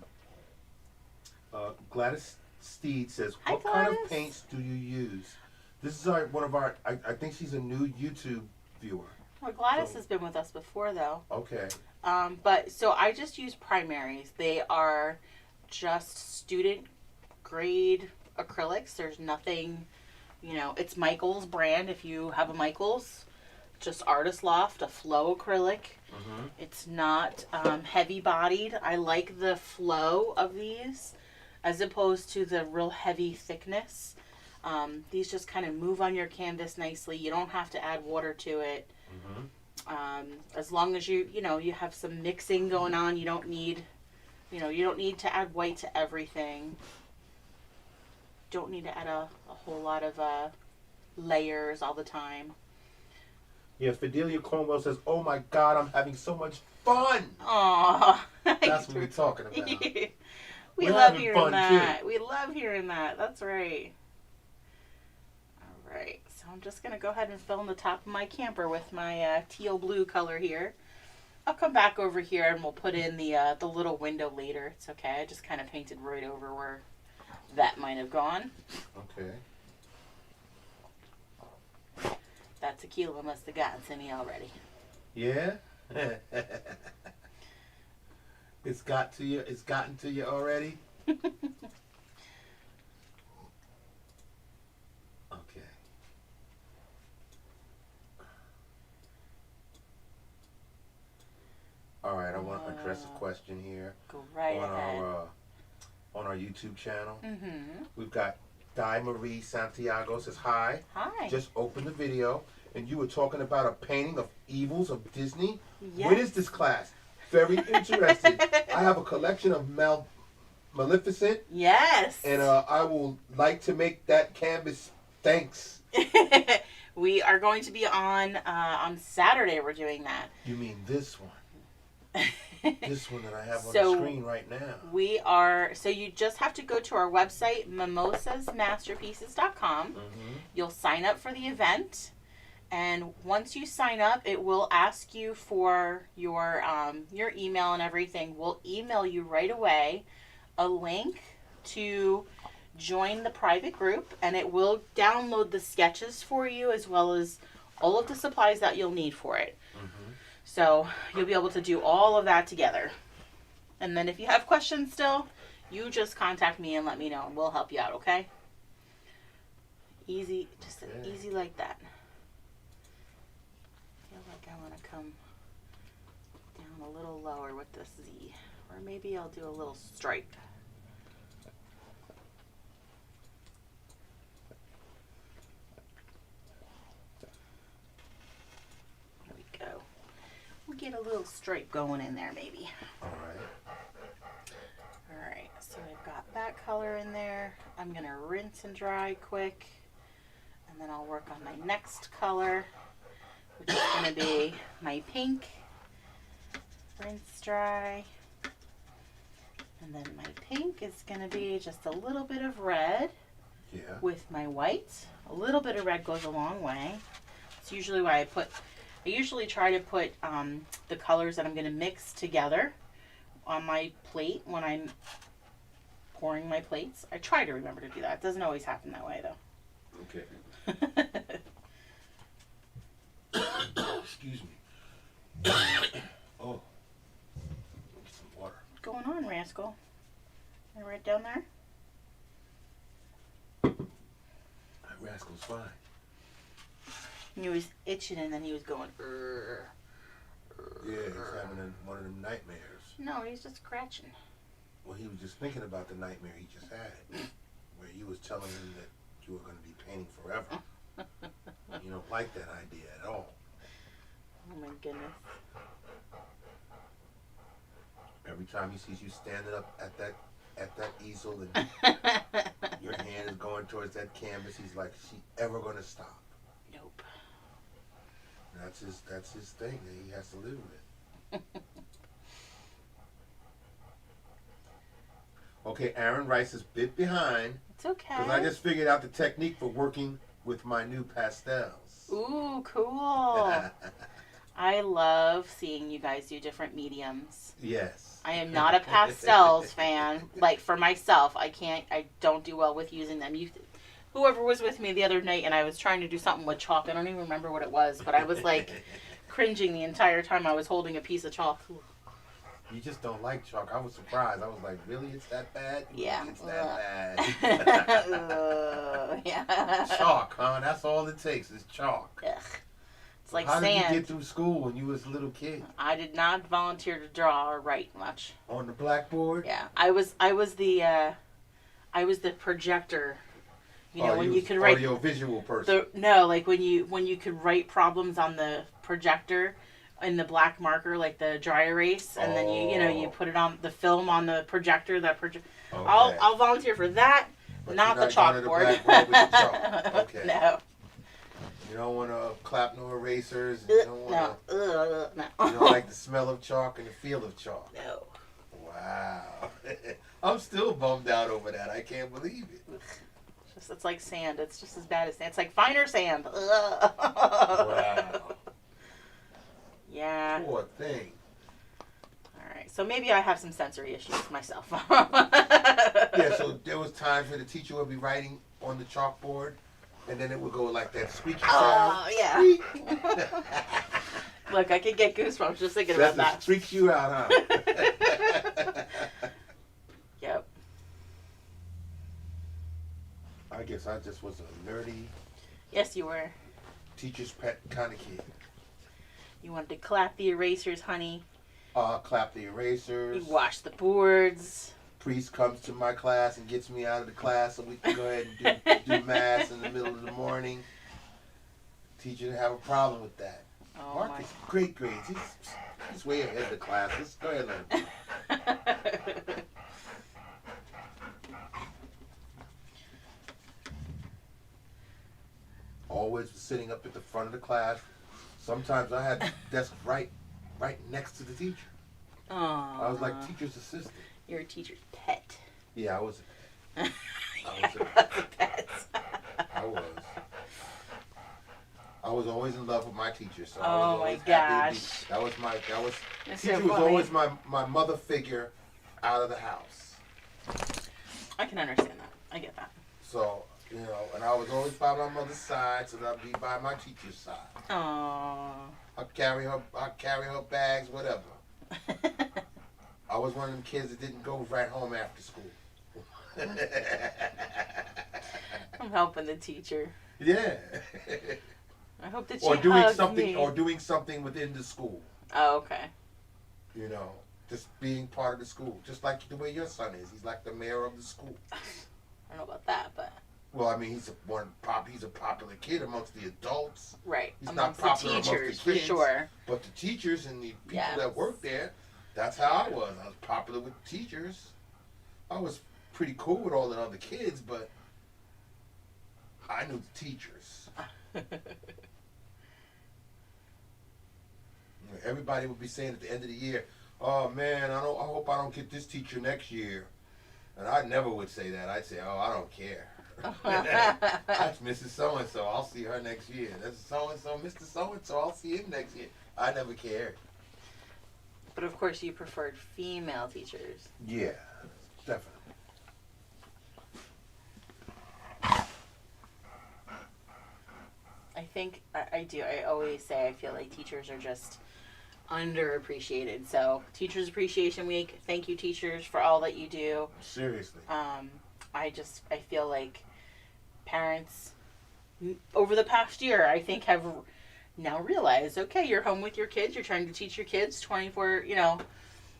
Gladys Steed says, Hi, what Gladys. kind of paints do you use? This is one of our, I think she's a new YouTube viewer. Well, Gladys has been with us before, though. Okay. But so I just use primaries. They are just student grade acrylics. There's nothing, it's Michael's brand. If you have a Michael's, just Artist Loft, a flow acrylic. Mm-hmm. It's not heavy bodied. I like the flow of these as opposed to the real heavy thickness. These just kind of move on your canvas nicely. You don't have to add water to it. Mm-hmm. As long as you have some mixing going on, you don't need to add white to everything. Don't need to add a whole lot of layers all the time. Yeah, Fidelia Cornwell says, oh my God, I'm having so much fun. Aww. That's what we're talking about. We love hearing that. We love hearing that. That's right. All right. So I'm just going to go ahead and fill in the top of my camper with my teal blue color here. I'll come back over here and we'll put in the little window later. It's okay. I just kind of painted right over where that might have gone. Okay. That tequila must have gotten to me already. Yeah? It's gotten to you already? Okay. All right, I want to address a question here. Go right ahead. On our YouTube channel. Mm-hmm. We've got Di Marie Santiago says, hi. Hi. Just opened the video, and you were talking about a painting of evils of Disney. Yes. When is this class? Very interested. I have a collection of Maleficent. Yes. And I will like to make that canvas. Thanks. We are going to be on Saturday. We're doing that. You mean this one? This one that I have on So the screen right now. So you just have to go to our website, mimosasmasterpieces.com. Mm-hmm. You'll sign up for the event. And once you sign up, it will ask you for your email and everything. We'll email you right away a link to join the private group, and it will download the sketches for you as well as all of the supplies that you'll need for it. Mm-hmm. So you'll be able to do all of that together. And then if you have questions still, you just contact me and let me know, and we'll help you out, okay? Easy, just easy like that. I feel like I want to come down a little lower with this Z. Or maybe I'll do a little stripe. There we go. We'll get a little stripe going in there maybe. All right. Alright, so I've got that color in there. I'm going to rinse and dry quick. And then I'll work on my next color, which is going to be my pink. Rinse, dry. And then my pink is going to be just a little bit of red with my white. A little bit of red goes a long way. It's usually why I usually try to put the colors that I'm going to mix together on my plate when I'm pouring my plates. I try to remember to do that. It doesn't always happen that way, though. Okay. Excuse me. Oh. Get some water. What's going on, Rascal? Are you right down there? That Rascal's fine. He was itching and then he was going, Yeah, he's having one of them nightmares. No, he's just scratching. Well, he was just thinking about the nightmare he just had, where you was telling him that you were going to be painting forever. You don't like that idea at all. Oh my goodness. Every time he sees you standing up at that easel and your hand is going towards that canvas, he's like, is she ever going to stop? Nope. That's his thing that he has to live with. Okay, Aaron Rice is a bit behind. It's okay. Because I just figured out the technique for working with my new pastels. Ooh, cool. I love seeing you guys do different mediums. Yes. I am not a pastels fan. Like, for myself, I don't do well with using them. Whoever was with me the other night and I was trying to do something with chalk, I don't even remember what it was, but I was like cringing the entire time I was holding a piece of chalk. Ooh. You just don't like chalk. I was surprised. I was like, really? It's that bad? Yeah. It's that bad. Yeah. Chalk, huh? That's all it takes is chalk. Ugh. It's like How sand. did you get through school when you was a little kid? I did not volunteer to draw or write much. On the blackboard? Yeah. I was the projector. You know, when you could write audio visual person. Like when you could write problems on the projector in the black marker, like the dry erase, and then you put it on the film on the projector. Okay. I'll volunteer for that, but not the chalkboard. With the chalk. Okay. No. You don't want to clap no erasers. You don't want to. No. You don't like the smell of chalk and the feel of chalk. No. Wow. I'm still bummed out over that. I can't believe it. It's like sand. It's just as bad as sand. It's like finer sand. Wow. Yeah. Poor thing. All right. So maybe I have some sensory issues myself. Yeah, so there was times where the teacher would be writing on the chalkboard, and then it would go like that squeaky sound. Oh, yeah. Look, I could get goosebumps just thinking about that. Freaks you out, huh? Yep. I guess I just was a nerdy. Yes, you were. Teacher's pet kind of kid. You wanted to clap the erasers, honey. Clap the erasers. You wash the boards. Priest comes to my class and gets me out of the class so we can go ahead and do mass in the middle of the morning. Teacher didn't have a problem with that. Oh, Mark is great grades. He's way ahead of the class. Let's go ahead and learn. Always sitting up at the front of the class. Sometimes I had the desk right next to the teacher. Aww. I was like teacher's assistant. You're a teacher's pet. Yeah, I was. I was a pet. I was. I was always in love with my teacher, so I was always gosh. happy. That's Teacher so was funny. always my mother figure out of the house. I can understand that. I get that. So, and I was always by my mother's side, so that I'd be by my teacher's side. Aww. I'd carry her bags, whatever. I was one of them kids that didn't go right home after school. I'm helping the teacher. Yeah. I hope that or she doing hugs something me. or doing something within the school. Oh, okay. Just being part of the school, just like the way your son is. He's like the mayor of the school. I don't know about that, but well, I mean, he's a popular kid amongst the adults. right. He's amongst not popular the teachers, amongst the kids, for sure. But the teachers and the people Yes. that work there, that's how I was. I was popular with the teachers. I was pretty cool with all the other kids, but I knew the teachers. Everybody would be saying at the end of the year, "Oh man, I hope I don't get this teacher next year." And I never would say that. I'd say, "Oh, I don't care. That's Mrs. So-and-so. I'll see her next year. That's so-and-so, Mr. So-and-so. I'll see him next year." I never cared. But of course, you preferred female teachers. Yeah, definitely. I think I do. I always say I feel like teachers are just underappreciated. So, Teachers Appreciation Week. Thank you, teachers, for all that you do. Seriously. I feel like parents over the past year, I think, have now realized, okay, you're home with your kids. You're trying to teach your kids 24.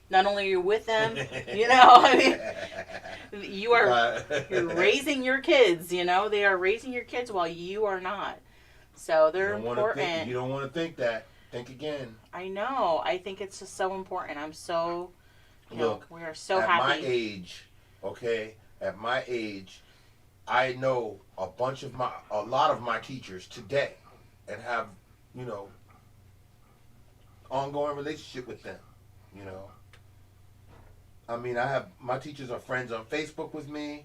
Not only are you with them, I mean, you're raising your kids. They are raising your kids while you are not. So they're important. You don't want to think that. Think again. I know. I think it's just so important. I'm so, Look, we are so happy. happy. At my age, I know a lot of my teachers today, and have, ongoing relationship with them. I mean, my teachers are friends on Facebook with me.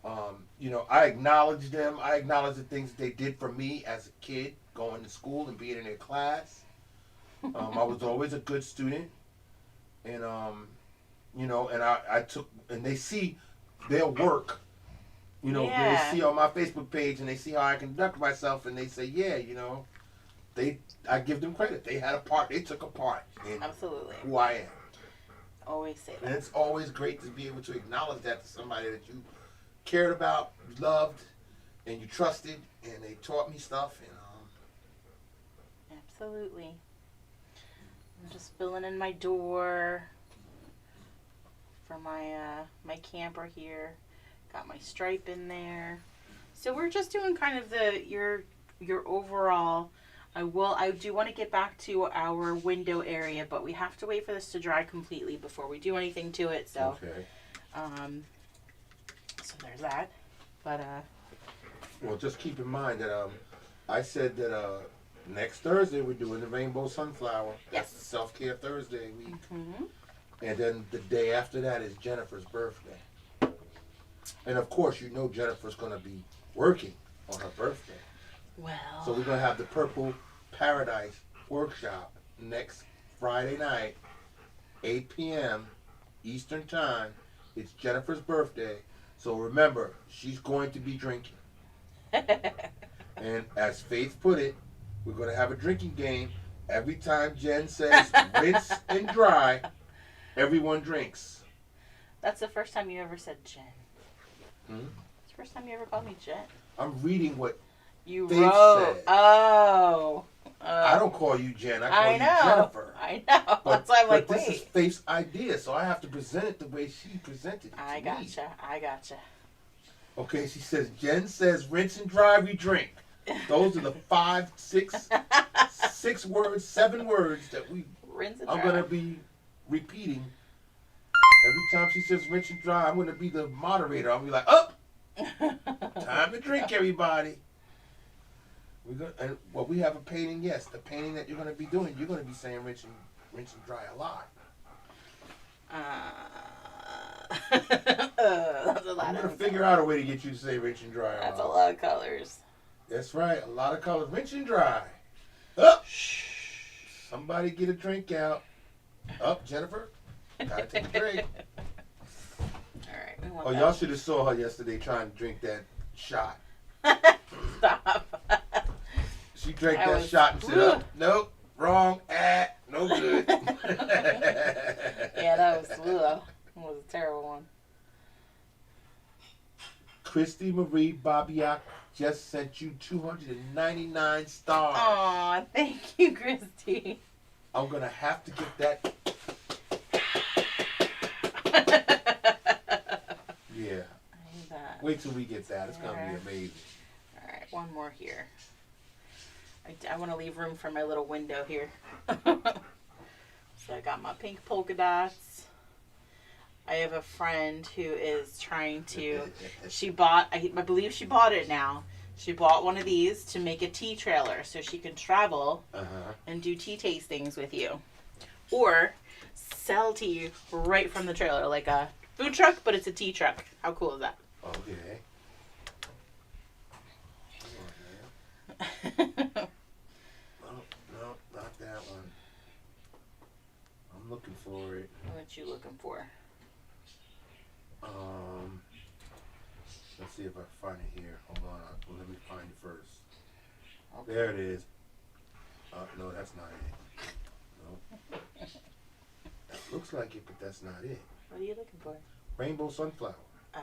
I acknowledge them. I acknowledge the things that they did for me as a kid going to school and being in their class. I was always a good student, and you know, and I took, and they see their work. You know, they see on my Facebook page, and they see how I conduct myself, and they say, yeah, you know, I give them credit. They had a part. They took a part in Absolutely. who I am. Always say that. And it's always great to be able to acknowledge that to somebody that you cared about, loved, and you trusted, and they taught me stuff. And Absolutely. I'm just filling in my door for my my camper here. Got my stripe in there. So we're just doing kind of your overall. I do want to get back to our window area, but we have to wait for this to dry completely before we do anything to it. So, okay. So there's that. But well, just keep in mind that I said that next Thursday we're doing the Rainbow Sunflower. Yes. That's the Selfcare Thursday week. Mm-hmm. And then the day after that is Jennifer's birthday. And of course, you know Jennifer's going to be working on her birthday. Well. So we're going to have the Purple Paradise workshop next Friday night, 8 p.m. Eastern Time. It's Jennifer's birthday. So remember, she's going to be drinking. And as Faith put it, we're going to have a drinking game. Every time Jen says rinse and dry, everyone drinks. That's the first time you ever said Jen. Hmm? It's the first time you ever called me Jen. I'm reading what you Faith wrote. said. Oh. I don't call you Jen. I call you Jennifer. I know. But, that's why I'm like, but wait. this is Faith's idea, so I have to present it the way she presented it I to me. gotcha. Okay, she says, Jen says, rinse and dry, we drink. Those are the 5, 6, 6 words, 7 words that I'm going to be repeating. Every time she says rinse and dry, I'm going to be the moderator. I'll be like, up! Time to drink, everybody. We have a painting, yes. The painting that you're going to be doing, you're going to be saying rinse and dry a lot. That's a lot. I'm going to figure out a way to get you to say rinse and dry a lot. That's a lot of colors. That's right, a lot of colors. Rinse and dry. Up! Somebody get a drink out. Up, Jennifer. Gotta take a drink. Alright. Oh, y'all should have saw her yesterday trying to drink that shot. Stop. She drank that shot and said, oh, nope, wrong, no good. Yeah, that was that was a terrible one. Christy Marie Babiak just sent you 299 stars. Aw, thank you, Christy. I'm going to have to get that. Yeah. Wait till we get that. It's going to be amazing. All right, one more here. I want to leave room for my little window here. So I got my pink polka dots. I have a friend who is trying to, she bought, I believe she bought it now. She bought one of these to make a tea trailer so she can travel and do tea tastings with you. Or sell tea right from the trailer, like a food truck, but it's a tea truck. How cool is that? Okay. No, not that one. I'm looking for it. What you looking for? Let's see if I find it here. Hold on. Let me find it first. Okay. There it is. No, that's not it. No. That looks like it, but that's not it. What are you looking for? Rainbow Sunflower. I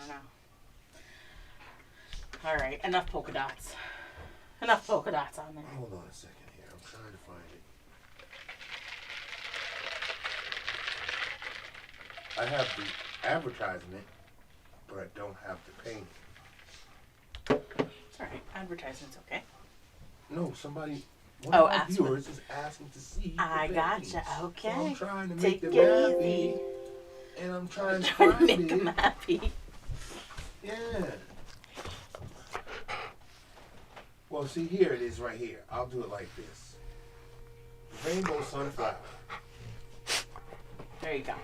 don't know. All right, enough polka dots. Enough polka dots on there. Hold on a second here. I'm trying to find it. I have the advertisement, but I don't have the painting. It's all right. Advertisement's okay. No, somebody, one of my viewers is asking to see I the gotcha. Okay. So I'm trying to Take make them it happy. easy. And I'm trying to Trying to find make it. them happy. Yeah. Well, see, here it is right here. I'll do it like this. Rainbow Sunflower. There you go.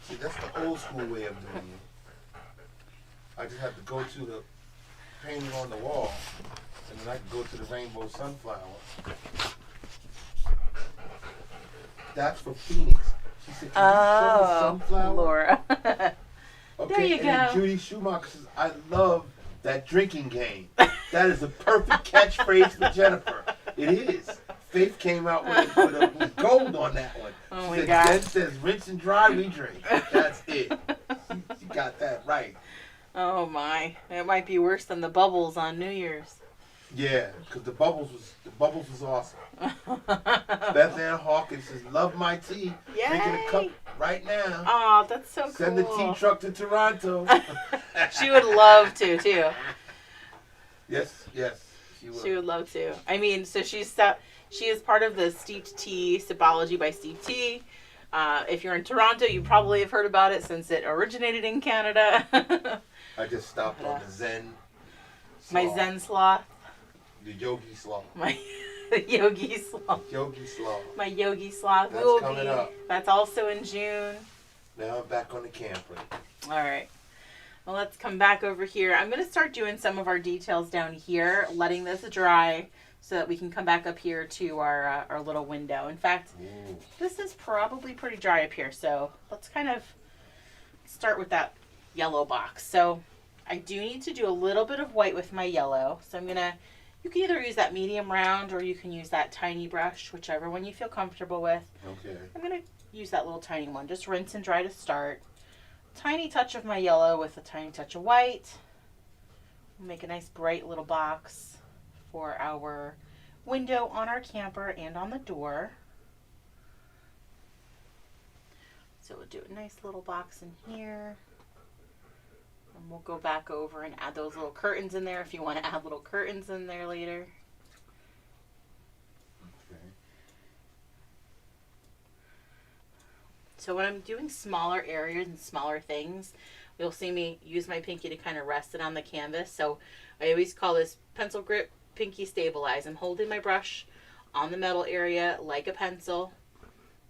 See, that's the old school way of doing it. I just have to go to the painting on the wall, and then I can go to the rainbow sunflower. That's for Phoenix. She said, "Can you show the sunflower?" Laura. Okay, There you and go. then Judy Schumacher says, "I love that drinking game." That is a perfect catchphrase for Jennifer. It is. Faith came out with gold on that one. Oh She my said, God. Jen says, "Rinse and dry, we drink." That's it. She got that right. Oh my! It might be worse than the bubbles on New Year's. Yeah, because the bubbles was awesome. Beth Ann Hawkins says, "Love my tea. Yay. Drinking a cup right now." Oh, that's so cool. Send the tea truck to Toronto. She would love to too. Yes, she would. She would love to. I mean, so she is part of the Steeped Tea Sipology by Steeped Tea. If you're in Toronto, you probably have heard about it since it originated in Canada. I just stopped on the Zen. My Sloth. Zen sloth. The Yogi Sloth. My Yogi sloth. Yogi Sloth. My Yogi sloth. That's coming up. That's also in June. Now I'm back on the camper. All right. Well, let's come back over here. I'm going to start doing some of our details down here, letting this dry so that we can come back up here to our little window. In fact, Ooh. this is probably pretty dry up here, so let's kind of start with that yellow box. So I do need to do a little bit of white with my yellow. So you can either use that medium round or you can use that tiny brush, whichever one you feel comfortable with. Okay. I'm going to use that little tiny one. Just rinse and dry to start. Tiny touch of my yellow with a tiny touch of white. Make a nice bright little box for our window on our camper and on the door. So we'll do a nice little box in here. And we'll go back over and add those little curtains in there if you want to add little curtains in there later. Okay. So when I'm doing smaller areas and smaller things, you'll see me use my pinky to kind of rest it on the canvas. So I always call this pencil grip pinky stabilize. I'm holding my brush on the metal area like a pencil,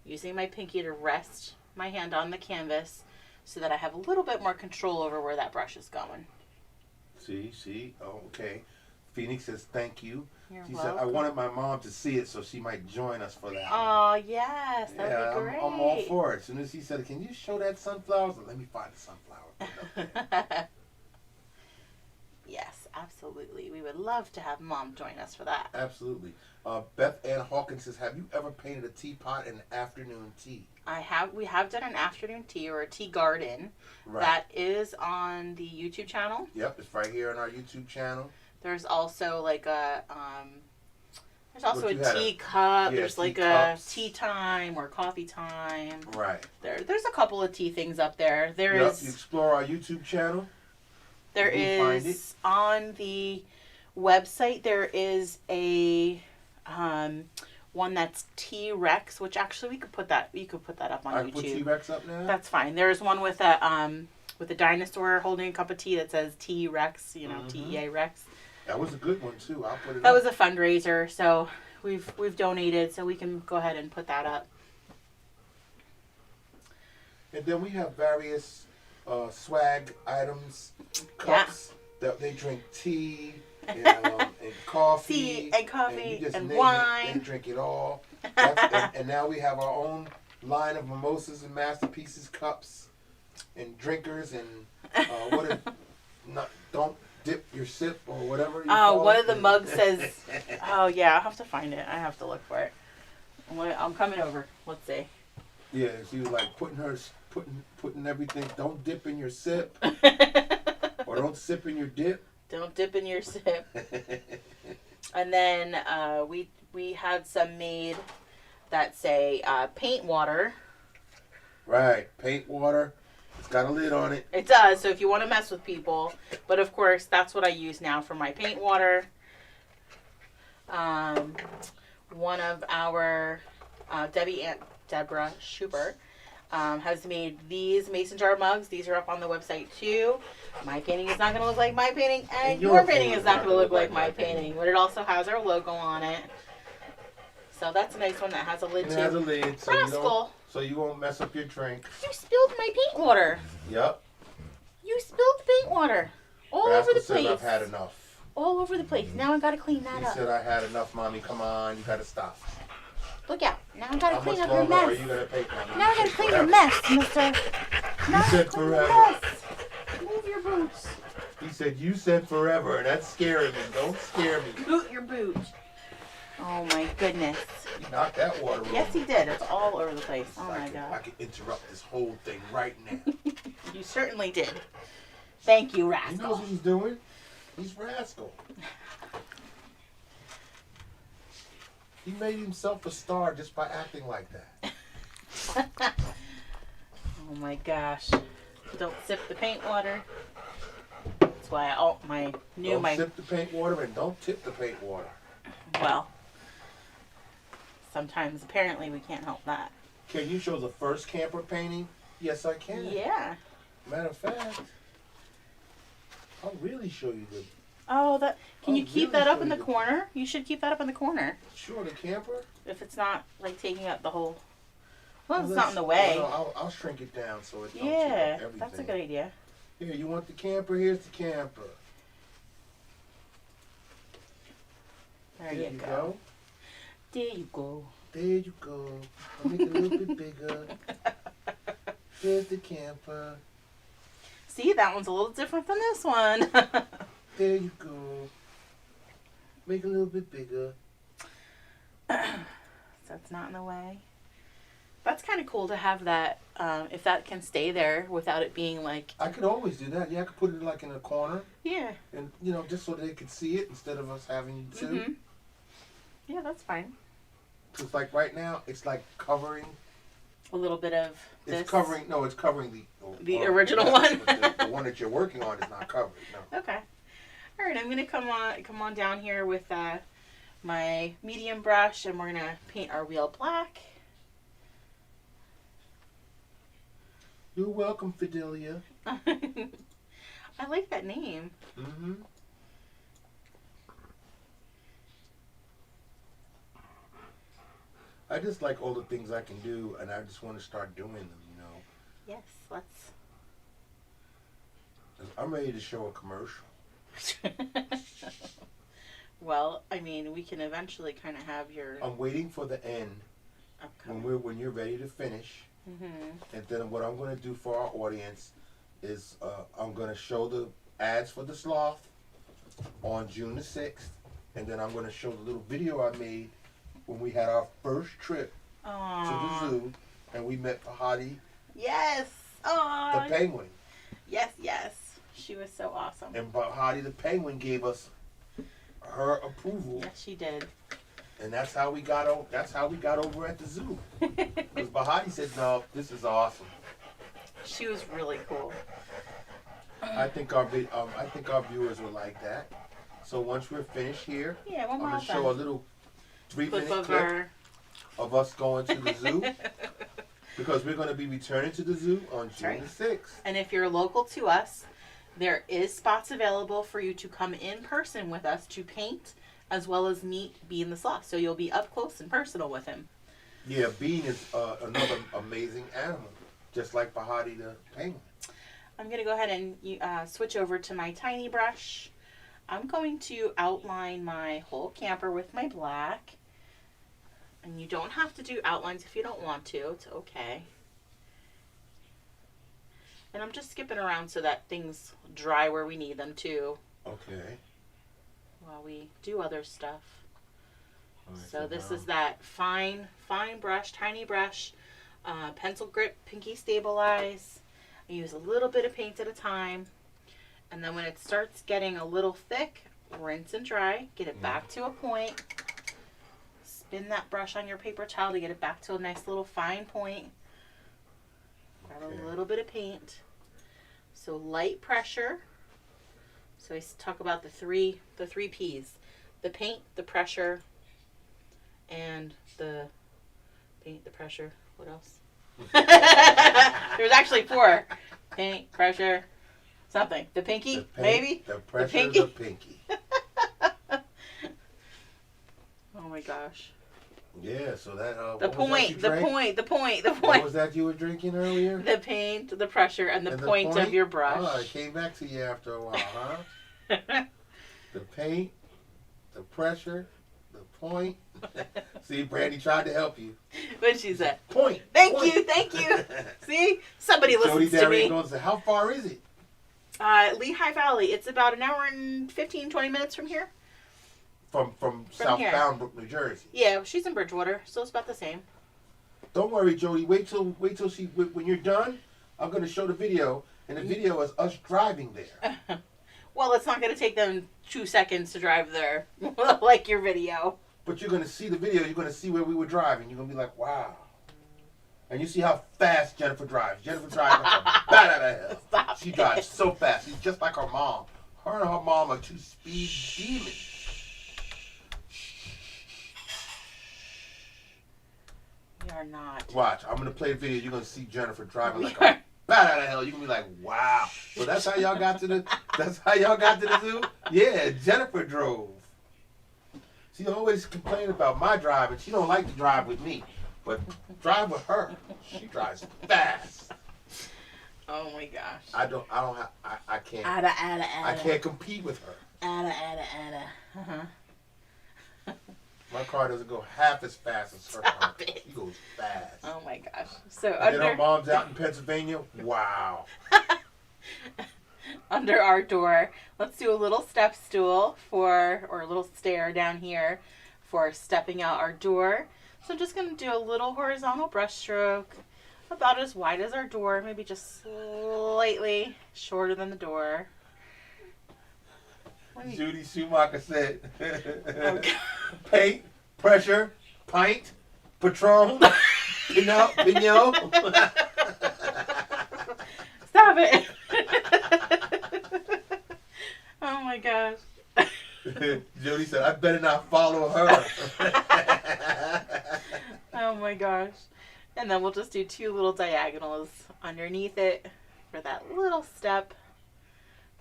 using my pinky to rest my hand on the canvas so that I have a little bit more control over where that brush is going. See? Oh, okay. Phoenix says thank you. You're She welcome. said, "I wanted my mom to see it so she might join us for that." Oh, yes. That would be great. I'm all for it. As soon as he said, "Can you show that sunflower?" I was like, "Let me find the sunflower." Yes, absolutely. We would love to have Mom join us for that. Absolutely. Beth Ann Hawkins says, "Have you ever painted a teapot in the afternoon tea?" We have done an afternoon tea or a tea garden. Right. That is on the YouTube channel. Yep, it's right here on our YouTube channel. There's also like a there's also Look, a tea cup. Yeah, There's tea like cups. a tea time or coffee time. Right. There's a couple of tea things up there. There Yep, is you explore our YouTube channel. there You can find is on the website there is a one that's T-Rex, which actually you could put that up on I YouTube. put T-Rex up now? That's fine. There's one with a dinosaur holding a cup of tea that says T-Rex, TEA Rex. That was a good one too. I'll put it That up. was a fundraiser, so we've donated, so we can go ahead and put that up. And then we have various swag items, cups that they drink tea and coffee. Tea and coffee and, you just and name wine. It, they drink it all. And now we have our own line of mimosas and masterpieces cups and drinkers and don't dip your sip or whatever. One of the mugs says, "Oh yeah, I'll have to find it. I have to look for it. I'm coming over. Let's see." Yeah, she was like putting everything. Don't dip in your sip, or don't sip in your dip. Don't dip in your sip. And then we had some made that say paint water. Right, paint water. It's got a lid on it. It does, so if you want to mess with people. But of course, that's what I use now for my paint water. One of our, Deborah Schubert, has made these mason jar mugs. These are up on the website too. My painting is not going to look like my painting, and your painting is not going to look like my painting. But it also has our logo on it. So that's a nice one that has a lid too. It has a lid, so you won't mess up your drink. You spilled my paint water. Yep. You spilled paint water all over the says place. I've had enough. All over the place. Now I gotta clean that He up. said I had enough, Mommy. Come on, you gotta stop. Look out. Now I gotta clean up your your mess. How mess. much longer are you gonna take, Mommy? Now I gotta clean your mess, mister. You said forever. Move your boots. He said, you said forever, and that's scaring me. Don't scare me. Boot your boot. Oh my goodness. He knocked that water over. Yes, he did. It's all over the place. Oh my God. I can interrupt this whole thing right now. You certainly did. Thank you, Rascal. He knows what he's doing. He's Rascal. He made himself a star just by acting like that. Oh my gosh. Don't sip the paint water. That's why I Don't sip the paint water and don't tip the paint water. Well, sometimes apparently we can't help that. Can you show the first camper painting? Yes, I can. Yeah. Matter of fact, I'll really show you the... Oh, that. Can you keep that up in the corner? You should keep that up in the corner. Sure, the camper? If it's not like taking up the whole... Well, it's not in the way. No, I'll shrink it down so it don't take up everything. That's a good idea. Here, you want the camper? Here's the camper. There you go. There you go. There you go. I'll make it a little bit bigger. Here's the camper. See, that one's a little different than this one. There you go. Make it a little bit bigger. So it's not in the way. That's kind of cool to have that, if that can stay there without it being like... I could always do that. Yeah, I could put it like in a corner. Yeah. And, you know, just so they could see it instead of us having to. Mm-hmm. Yeah, that's fine. It's like right now, it's like covering... A little bit of this. It's covering the original one. The one that you're working on is not covered. No. Okay. All right, I'm gonna come on down here with my medium brush, and we're gonna paint our wheel black. You're welcome, Fidelia. I like that name. Mm-hmm. I just like all the things I can do, and I just want to start doing them, you know. Yes, let's. I'm ready to show a commercial. Well, I mean, we can eventually kind of have your... I'm waiting for the end. Okay. When you're ready to finish. Mm-hmm. And then what I'm going to do for our audience is I'm going to show the ads for the sloth on June the 6th. And then I'm going to show the little video I made when we had our first trip to the zoo, and we met Fahadi, yes, the penguin. Yes, she was so awesome. And Fahadi the penguin gave us her approval. Yes, she did. And that's how we got over. That's how we got over at the zoo. Because Fahadi said, "No, this is awesome." She was really cool. I think our viewers will like that. So once we're finished here, yeah, I'm gonna show a little 3-minute clip of us going to the zoo, because we're going to be returning to the zoo on June the 6th. And if you're local to us, there is spots available for you to come in person with us to paint, as well as meet Bean the Sloth. So you'll be up close and personal with him. Yeah, Bean is another amazing animal, just like Fahadi the penguin. I'm going to go ahead and switch over to my tiny brush. I'm going to outline my whole camper with my black. And you don't have to do outlines if you don't want to. It's okay. And I'm just skipping around so that things dry where we need them to. Okay. While we do other stuff. Right, so this is that fine brush, tiny brush, pencil grip, pinky stabilize. I use a little bit of paint at a time. And then when it starts getting a little thick, rinse and dry. Get it back to a point. Spin that brush on your paper towel to get it back to a nice little fine point. Grab a little bit of paint. So light pressure. So I talk about the three P's: the paint, the pressure, and the paint, the pressure. What else? There was actually 4: paint, pressure, something. The pinky, the paint, maybe. The pressure, the pinky. The pinky. Oh my gosh. Yeah, so that the point. What was that you were drinking earlier? The paint, the pressure, and the point of your brush. Oh, it came back to you after a while, huh? The paint, the pressure, the point. See, Brandy tried to help you. What'd she say? Point. Thank point. you. See? Somebody listens to me. Goes, how far is it? Lehigh Valley. It's about an hour and 15, 20 minutes from here. From southbound Brook, New Jersey. Yeah, she's in Bridgewater, so it's about the same. Don't worry, Jody. Wait till when you're done, I'm gonna show the video, and the video is us driving there. Well, it's not gonna take them 2 seconds to drive there, like your video. But you're gonna see the video. You're gonna see where we were driving. You're gonna be like, wow. And you see how fast Jennifer drives. Jennifer drives like a bat out of hell. Stop She drives so fast. She's just like her mom. Her and her mom are two speed demons. We are not. Watch. I'm gonna play the video. You're gonna see Jennifer driving like a bat out of hell. You're gonna be like, wow. So that's how y'all got to the. That's how y'all got to the zoo. Yeah, Jennifer drove. She always complain about my driving. She don't like to drive with me, but drive with her. She drives fast. Oh my gosh. I can't. Ada. I can't compete with her. Ada. My car doesn't go half as fast as her car. She goes fast. Oh my gosh. So and then her mom's out in Pennsylvania. Wow. Under our door, let's do a little step stool or a little stair down here for stepping out our door. So I'm just going to do a little horizontal brush stroke, about as wide as our door, maybe just slightly shorter than the door. Judy Schumacher said, paint, pressure, pint, Patron, Pinot. Stop it. Oh my gosh. Judy said, I better not follow her. Oh my gosh. And then we'll just do 2 little diagonals underneath it for that little step.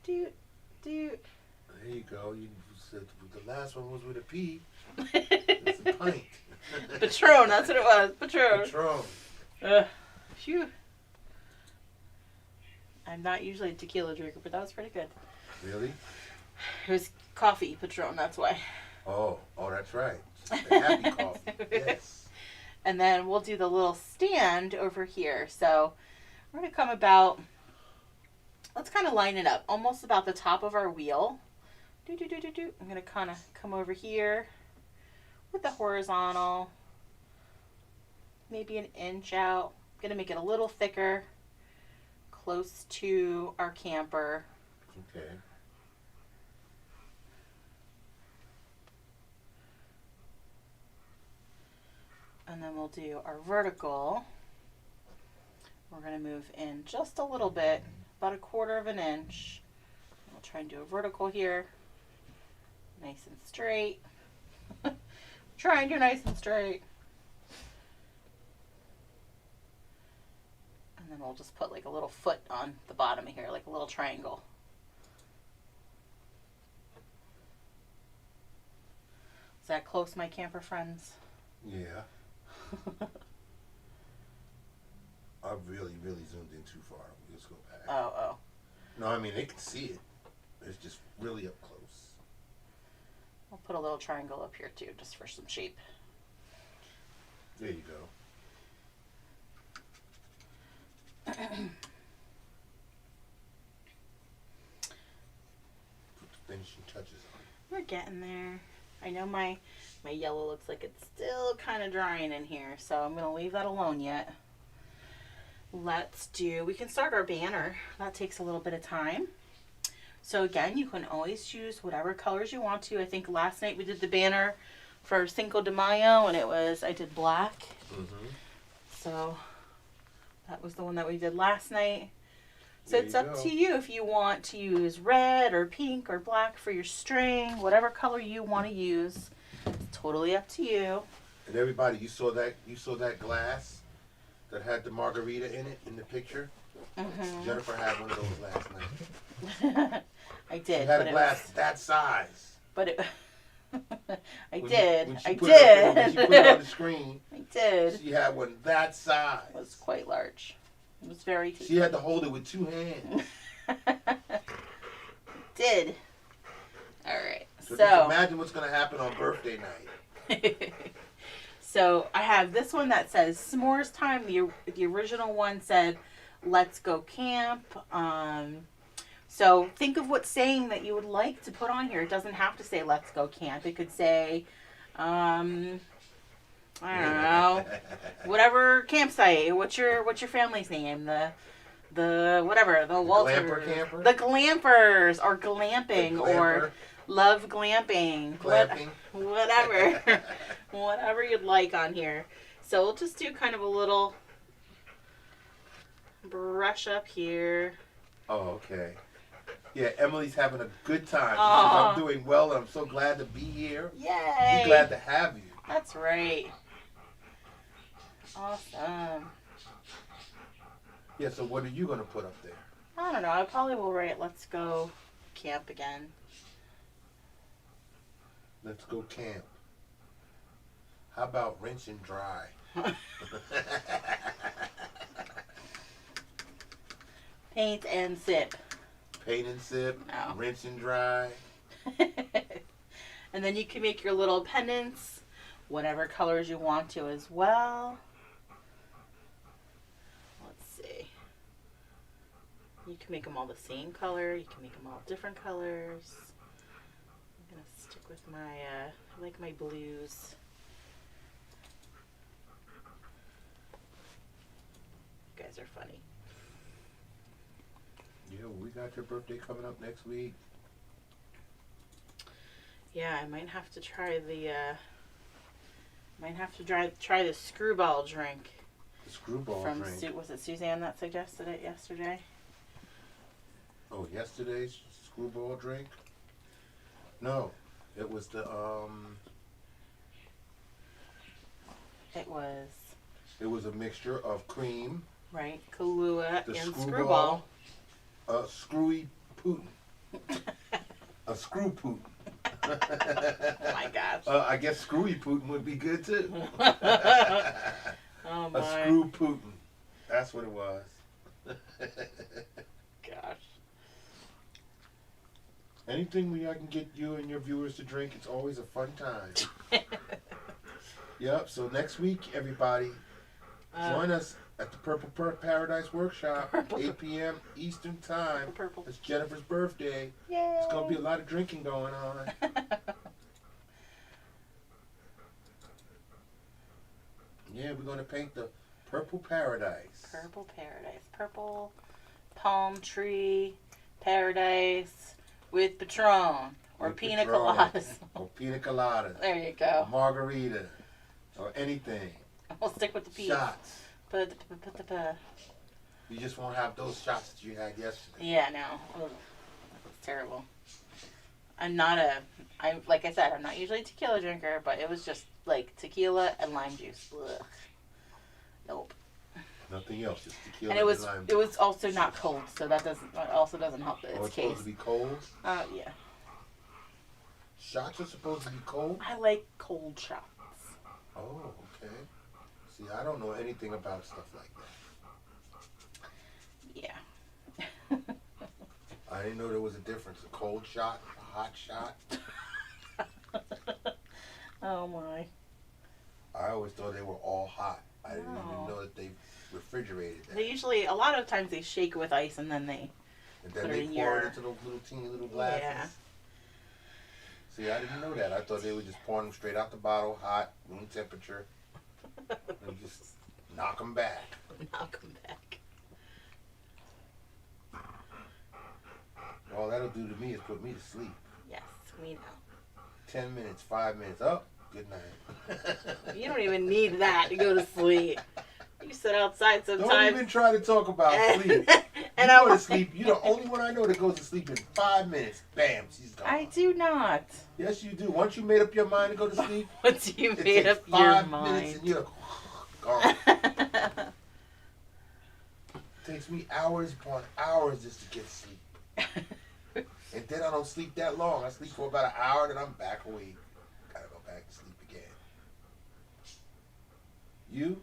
Do. There you go. You said the last one was with a P. It's a pint. Patron, that's what it was. Patron. Phew. I'm not usually a tequila drinker, but that was pretty good. Really? It was coffee, Patron, that's why. Oh, that's right. The happy coffee. Yes. And then we'll do the little stand over here. So we're going to come about, let's kind of line it up, almost about the top of our wheel. I'm going to kind of come over here with the horizontal, maybe an inch out. I'm going to make it a little thicker, close to our camper. Okay. And then we'll do our vertical. We're going to move in just a little bit, about 1/4 of an inch. We'll try and do a vertical here. Nice and straight. Try and do nice and straight. And then we'll just put like a little foot on the bottom of here, like a little triangle. Is that close, my camper friends? Yeah. I really zoomed in too far. Let's go back. Oh. No, I mean, they can see it. It's just really up close. I'll put a little triangle up here too, just for some shape. There you go. Put the finishing touches on. We're getting there. I know my yellow looks like it's still kind of drying in here, so I'm going to leave that alone yet. We can start our banner. That takes a little bit of time. So again, you can always choose whatever colors you want to. I think last night we did the banner for Cinco de Mayo, and I did black. Mm-hmm. So that was the one that we did last night. So it's up to you if you want to use red or pink or black for your string, whatever color you want to use. It's totally up to you. And everybody, you saw that glass that had the margarita in it in the picture? Mm-hmm. Jennifer had one of those last night. I did. She had a glass that size. But it... When I she put it on the screen. I did. She had one that size. It was quite large. It was very tasty. She had to hold it with 2 hands. Did. All right. So just imagine what's going to happen on birthday night. So I have this one that says s'mores time. The original one said, let's go camp. So think of what saying that you would like to put on here. It doesn't have to say let's go camp. It could say, I don't know, whatever campsite. What's your family's name? The whatever, the Walters. Glamper camper? The glampers, or glamping, or love glamping. Glamping. Whatever. Whatever you'd like on here. So we'll just do kind of a little brush up here. Oh, okay. Yeah, Emily's having a good time. She says, I'm doing well, and I'm so glad to be here. Yay! We're glad to have you. That's right. Awesome. Yeah, so what are you going to put up there? I don't know. I probably will write, let's go camp again. Let's go camp. How about rinse and dry? Paint and sip. Paint and sip. No. Rinse and dry. And then you can make your little pendants, whatever colors you want to as well. Let's see. You can make them all the same color. You can make them all different colors. I'm going to stick with my, I like my blues. You guys are funny. Yeah, we got your birthday coming up next week. Yeah, I might have to try the, try the screwball drink. The screwball from drink. Was it Suzanne that suggested it yesterday? Oh, yesterday's screwball drink? No, it was the, It was. It was a mixture of cream. Right, Kahlua The and screwball. A screwy Putin. A screw Putin. Oh my gosh. I guess screwy Putin would be good too. Oh my. A screw Putin. That's what it was. Gosh. Anything I can get you and your viewers to drink, it's always a fun time. Yep, so next week, everybody, join us at the Purple Paradise Workshop, 8 p.m. Eastern Time. Purple. It's Jennifer's birthday. Yay. It's going to be a lot of drinking going on. Yeah, we're going to paint the Purple Paradise. Purple Paradise. Purple palm tree paradise with Patron or With pina Patron. coladas. Or pina coladas. There you go. Margarita. Or anything. We'll stick with the P. Shots. Put. You just won't have those shots that you had yesterday. Yeah, no. Ugh. It's terrible. I'm like I said, I'm not usually a tequila drinker, but it was just like tequila and lime juice. Ugh. Nope. Nothing else, just tequila And lime. it was also not cold, so that also doesn't help its Oh, it's case. supposed to be cold? Yeah. Shots are supposed to be cold? I like cold shots. Oh, okay. See, I don't know anything about stuff like that. Yeah. I didn't know there was a difference. A cold shot, a hot shot. Oh my. I always thought they were all hot. I didn't No. even know that they refrigerated that. They usually, a lot of times they shake with ice and then they And then put they it in pour it your... into those little teeny little glasses. Yeah. See, I didn't know that. I thought they were just pouring them straight out the bottle, hot, room temperature, and just knock them back. Knock them back. All that'll do to me is put me to sleep. Yes, we know. 10 minutes, 5 minutes, up, good night. You don't even need that to go to sleep. You sit outside sometimes. Don't even try to talk about sleep. And you I go to want sleep. You're the only one I know that goes to sleep in 5 minutes. Bam, she's gone. I do not. Yes, you do. Once you made up your mind to go to sleep, Once you it made takes up your 5 minutes mind. and you're gone. Takes me hours upon hours just to get sleep. And then I don't sleep that long. I sleep for about an hour, then I'm back awake. Gotta go back to sleep again. You?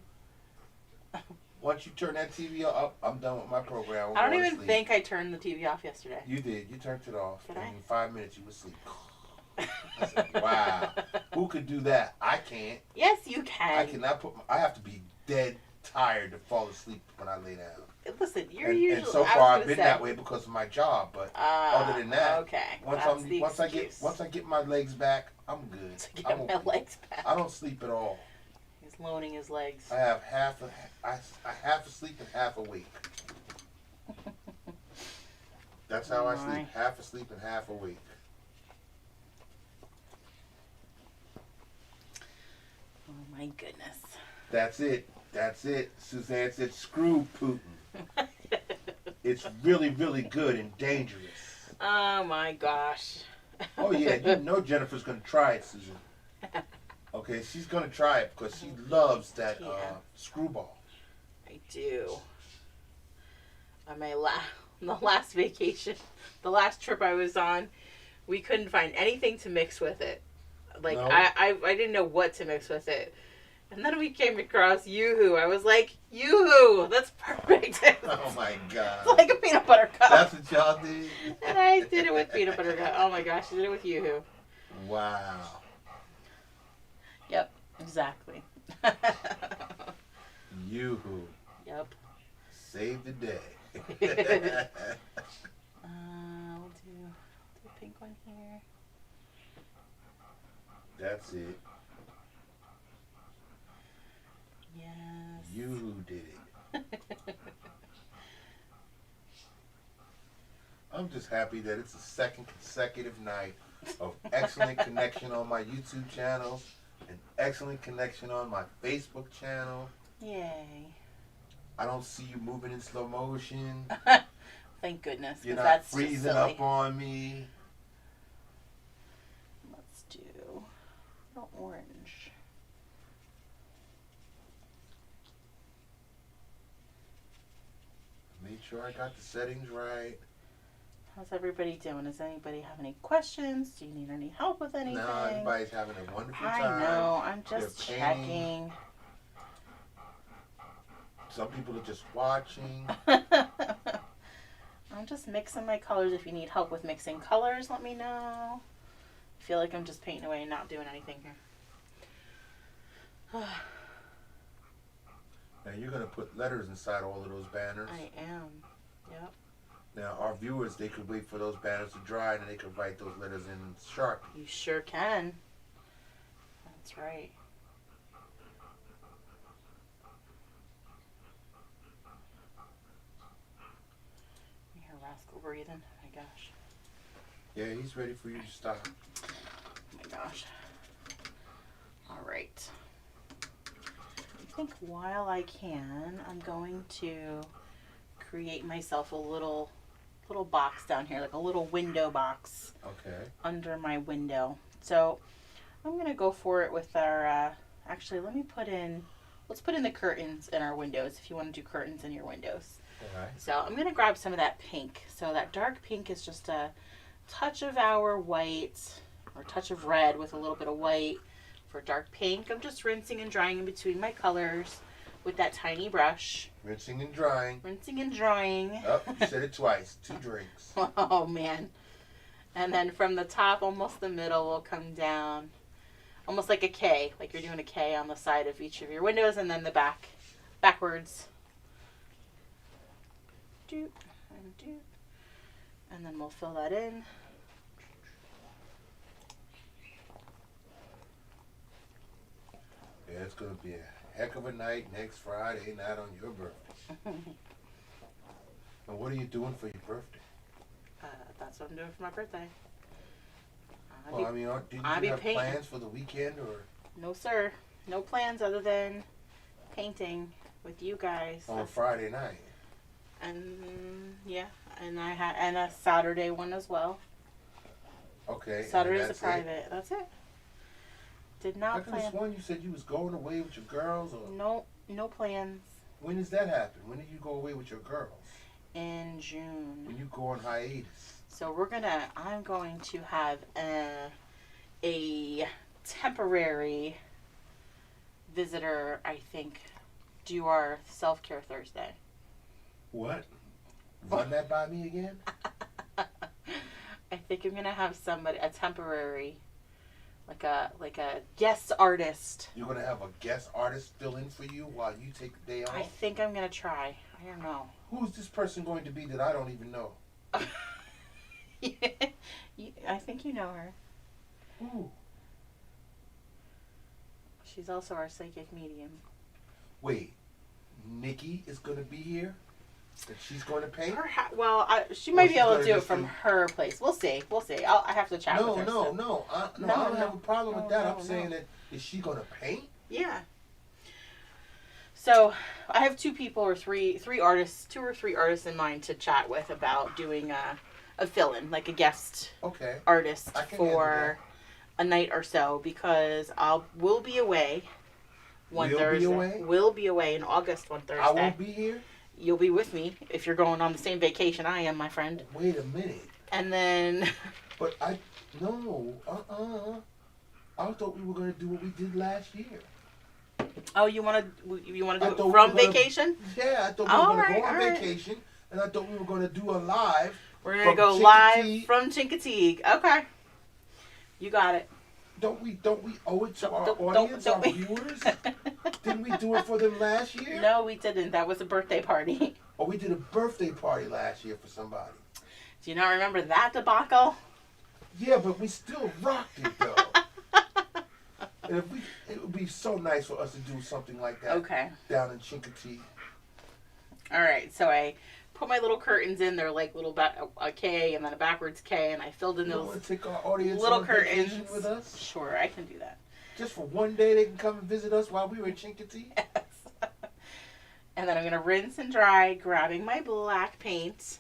Once you turn that TV off, I'm done with my program. I don't even think I turned the TV off yesterday. You did. You turned it off. Did and I? in 5 minutes, you were asleep. I said, wow. Who could do that? I can't. Yes, you can. I cannot I have to be dead tired to fall asleep when I lay down. Listen, you're usually. And so far I've been that way because of my job, but other than that, okay. once I get my legs back, I'm good. Legs back. I don't sleep at all. He's loaning his legs. I have half asleep and half awake. That's how I sleep. Half asleep and half awake. Oh my goodness. That's it. Suzanne said, screw Putin. It's really, really good and dangerous. Oh my gosh. Oh yeah, you know Jennifer's going to try it, Susan. Okay, she's going to try it because she loves that screwball. I do. On the last vacation, the last trip I was on, we couldn't find anything to mix with it. Like, no. I didn't know what to mix with it. And then we came across Yoo-hoo. I was like, Yoo-hoo, that's perfect. Oh my God. It's like a peanut butter cup. That's what y'all did? And I did it with peanut butter cup. Oh my gosh, I did it with Yoo-hoo. Wow. Yep, exactly. Yoo-hoo. Yep. Save the day. We'll do the pink one here. That's it. Yes. You did it. I'm just happy that it's the second consecutive night of excellent connection on my YouTube channel and excellent connection on my Facebook channel. Yay. I don't see you moving in slow motion. Thank goodness. You're not that's freezing up on me. Let's do orange. Make sure I got the settings right. How's everybody doing? Does anybody have any questions? Do you need any help with anything? No, everybody's having a wonderful time. I know. I'm just checking. Some people are just watching. I'm just mixing my colors. If you need help with mixing colors, let me know. I feel like I'm just painting away and not doing anything here. Now you're going to put letters inside all of those banners. I am. Yep. Now our viewers, they could wait for those banners to dry and they could write those letters in Sharpie. You sure can. That's right. You hear Rascal breathing? Oh my gosh. Yeah, he's ready for you to stop. Oh my gosh. All right. I think while I can, I'm going to create myself a little box down here, like a little window box. Okay. Under my window. So I'm going to go for it with our, actually let's put in the curtains in our windows if you want to do curtains in your windows. All right. So I'm going to grab some of that pink. So that dark pink is just a touch of our white, or touch of red with a little bit of white. For dark pink, I'm just rinsing and drying in between my colors with that tiny brush. Rinsing and drying. Rinsing and drying. Oh, you said it twice. 2 drinks. Oh, man. And then from the top, almost the middle, will come down. Almost like a K. Like you're doing a K on the side of each of your windows. And then the backwards. Doot and doot. And then we'll fill that in. Yeah, it's going to be a heck of a night next Friday night on your birthday. And what are you doing for your birthday? That's what I'm doing for my birthday. Did you have plans for the weekend or? No, sir. No plans other than painting with you guys. On Friday night. And yeah, and I had a Saturday one as well. Okay. Saturday's a private. That's it. Did not plan. I could have sworn you said you was going away with your girls or. No plans. When does that happen? When did you go away with your girls? In June. When you go on hiatus. So I'm going to have a temporary visitor, I think, do our Selfcare Thursday. What? Run that by me again? I think I'm going to have a temporary like a guest artist. You're gonna have a guest artist fill in for you while you take the day off? I think I'm gonna try. I don't know. Who's this person going to be that I don't even know? I think you know her. Who? She's also our psychic medium. Wait, Nikki is gonna be here? And she's going to paint? She might be able to do it from her place. We'll see. I have to chat with her. No. I don't have a problem with that. I'm saying that, is she going to paint? Yeah. So I have two or three artists in mind to chat with about doing a fill-in, like a guest artist for a night or so, because we'll be away one Thursday. We'll be away in August one Thursday. I won't be here? You'll be with me if you're going on the same vacation I am, my friend. Wait a minute. And then... But I thought we were going to do what we did last year. Oh, you want to do it from vacation? Yeah, I thought we were going to go on vacation, and I thought we were going to do a live. We're going to go live from Chincoteague. Okay. You got it. Don't we owe it to our audience, our viewers? Didn't we do it for them last year? No, we didn't. That was a birthday party. Oh, we did a birthday party last year for somebody. Do you not remember that debacle? Yeah, but we still rocked it, though. And it would be so nice for us to do something like that. Okay. Down in Chincoteague. All right, so I put my little curtains in. They're like a K and then a backwards K, and I filled in those want to take our audience little on curtains vacation with us? Sure, I can do that. Just for one day, they can come and visit us while we were in Chincoteague? Yes. And then I'm going to rinse and dry, grabbing my black paint.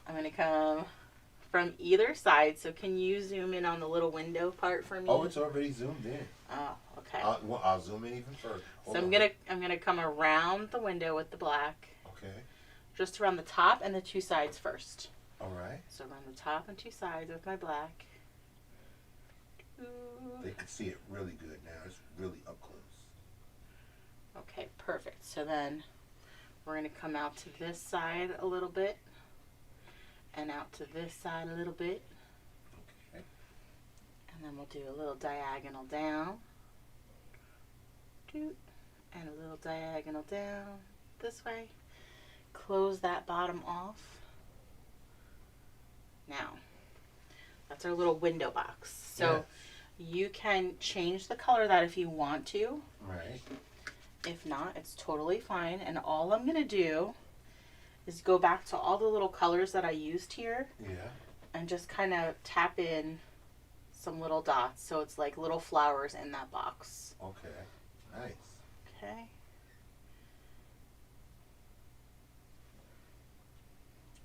I'm going to come from either side. So can you zoom in on the little window part for me? Oh, it's already zoomed in. Oh, okay. I'll zoom in even further. I'm gonna come around the window with the black. Okay. Just around the top and the two sides first. All right. So around the top and two sides with my black. They can see it really good now. It's really up close. Okay, perfect. So then we're going to come out to this side a little bit and out to this side a little bit. Okay. And then we'll do a little diagonal down. And a little diagonal down this way. Close that bottom off. Now, that's our little window box. So you can change the color of that if you want to. Right. If not, it's totally fine. And all I'm going to do is go back to all the little colors that I used here. Yeah. And just kind of tap in some little dots. So it's like little flowers in that box. Okay. Nice. Okay.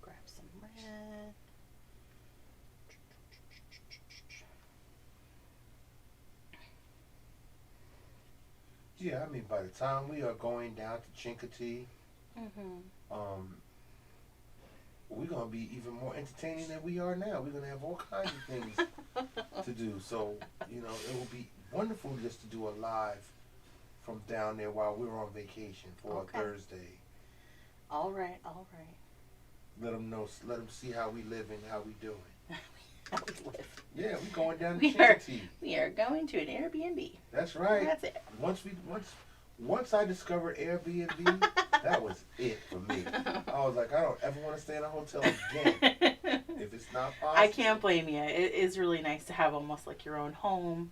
Grab some red. Yeah, I mean, by the time we are going down to Chincoteague, we're going to be even more entertaining than we are now. We're going to have all kinds of things to do. So, it will be wonderful just to do a live from down there while we're on vacation for a Thursday. All right. Let them see how we live and how we doing. How we live. Yeah, we're going down to Chincoteague. We are going to an Airbnb. That's right. That's it. Once I discovered Airbnb, that was it for me. I was like, I don't ever want to stay in a hotel again if it's not possible. I can't blame you. It is really nice to have almost like your own home.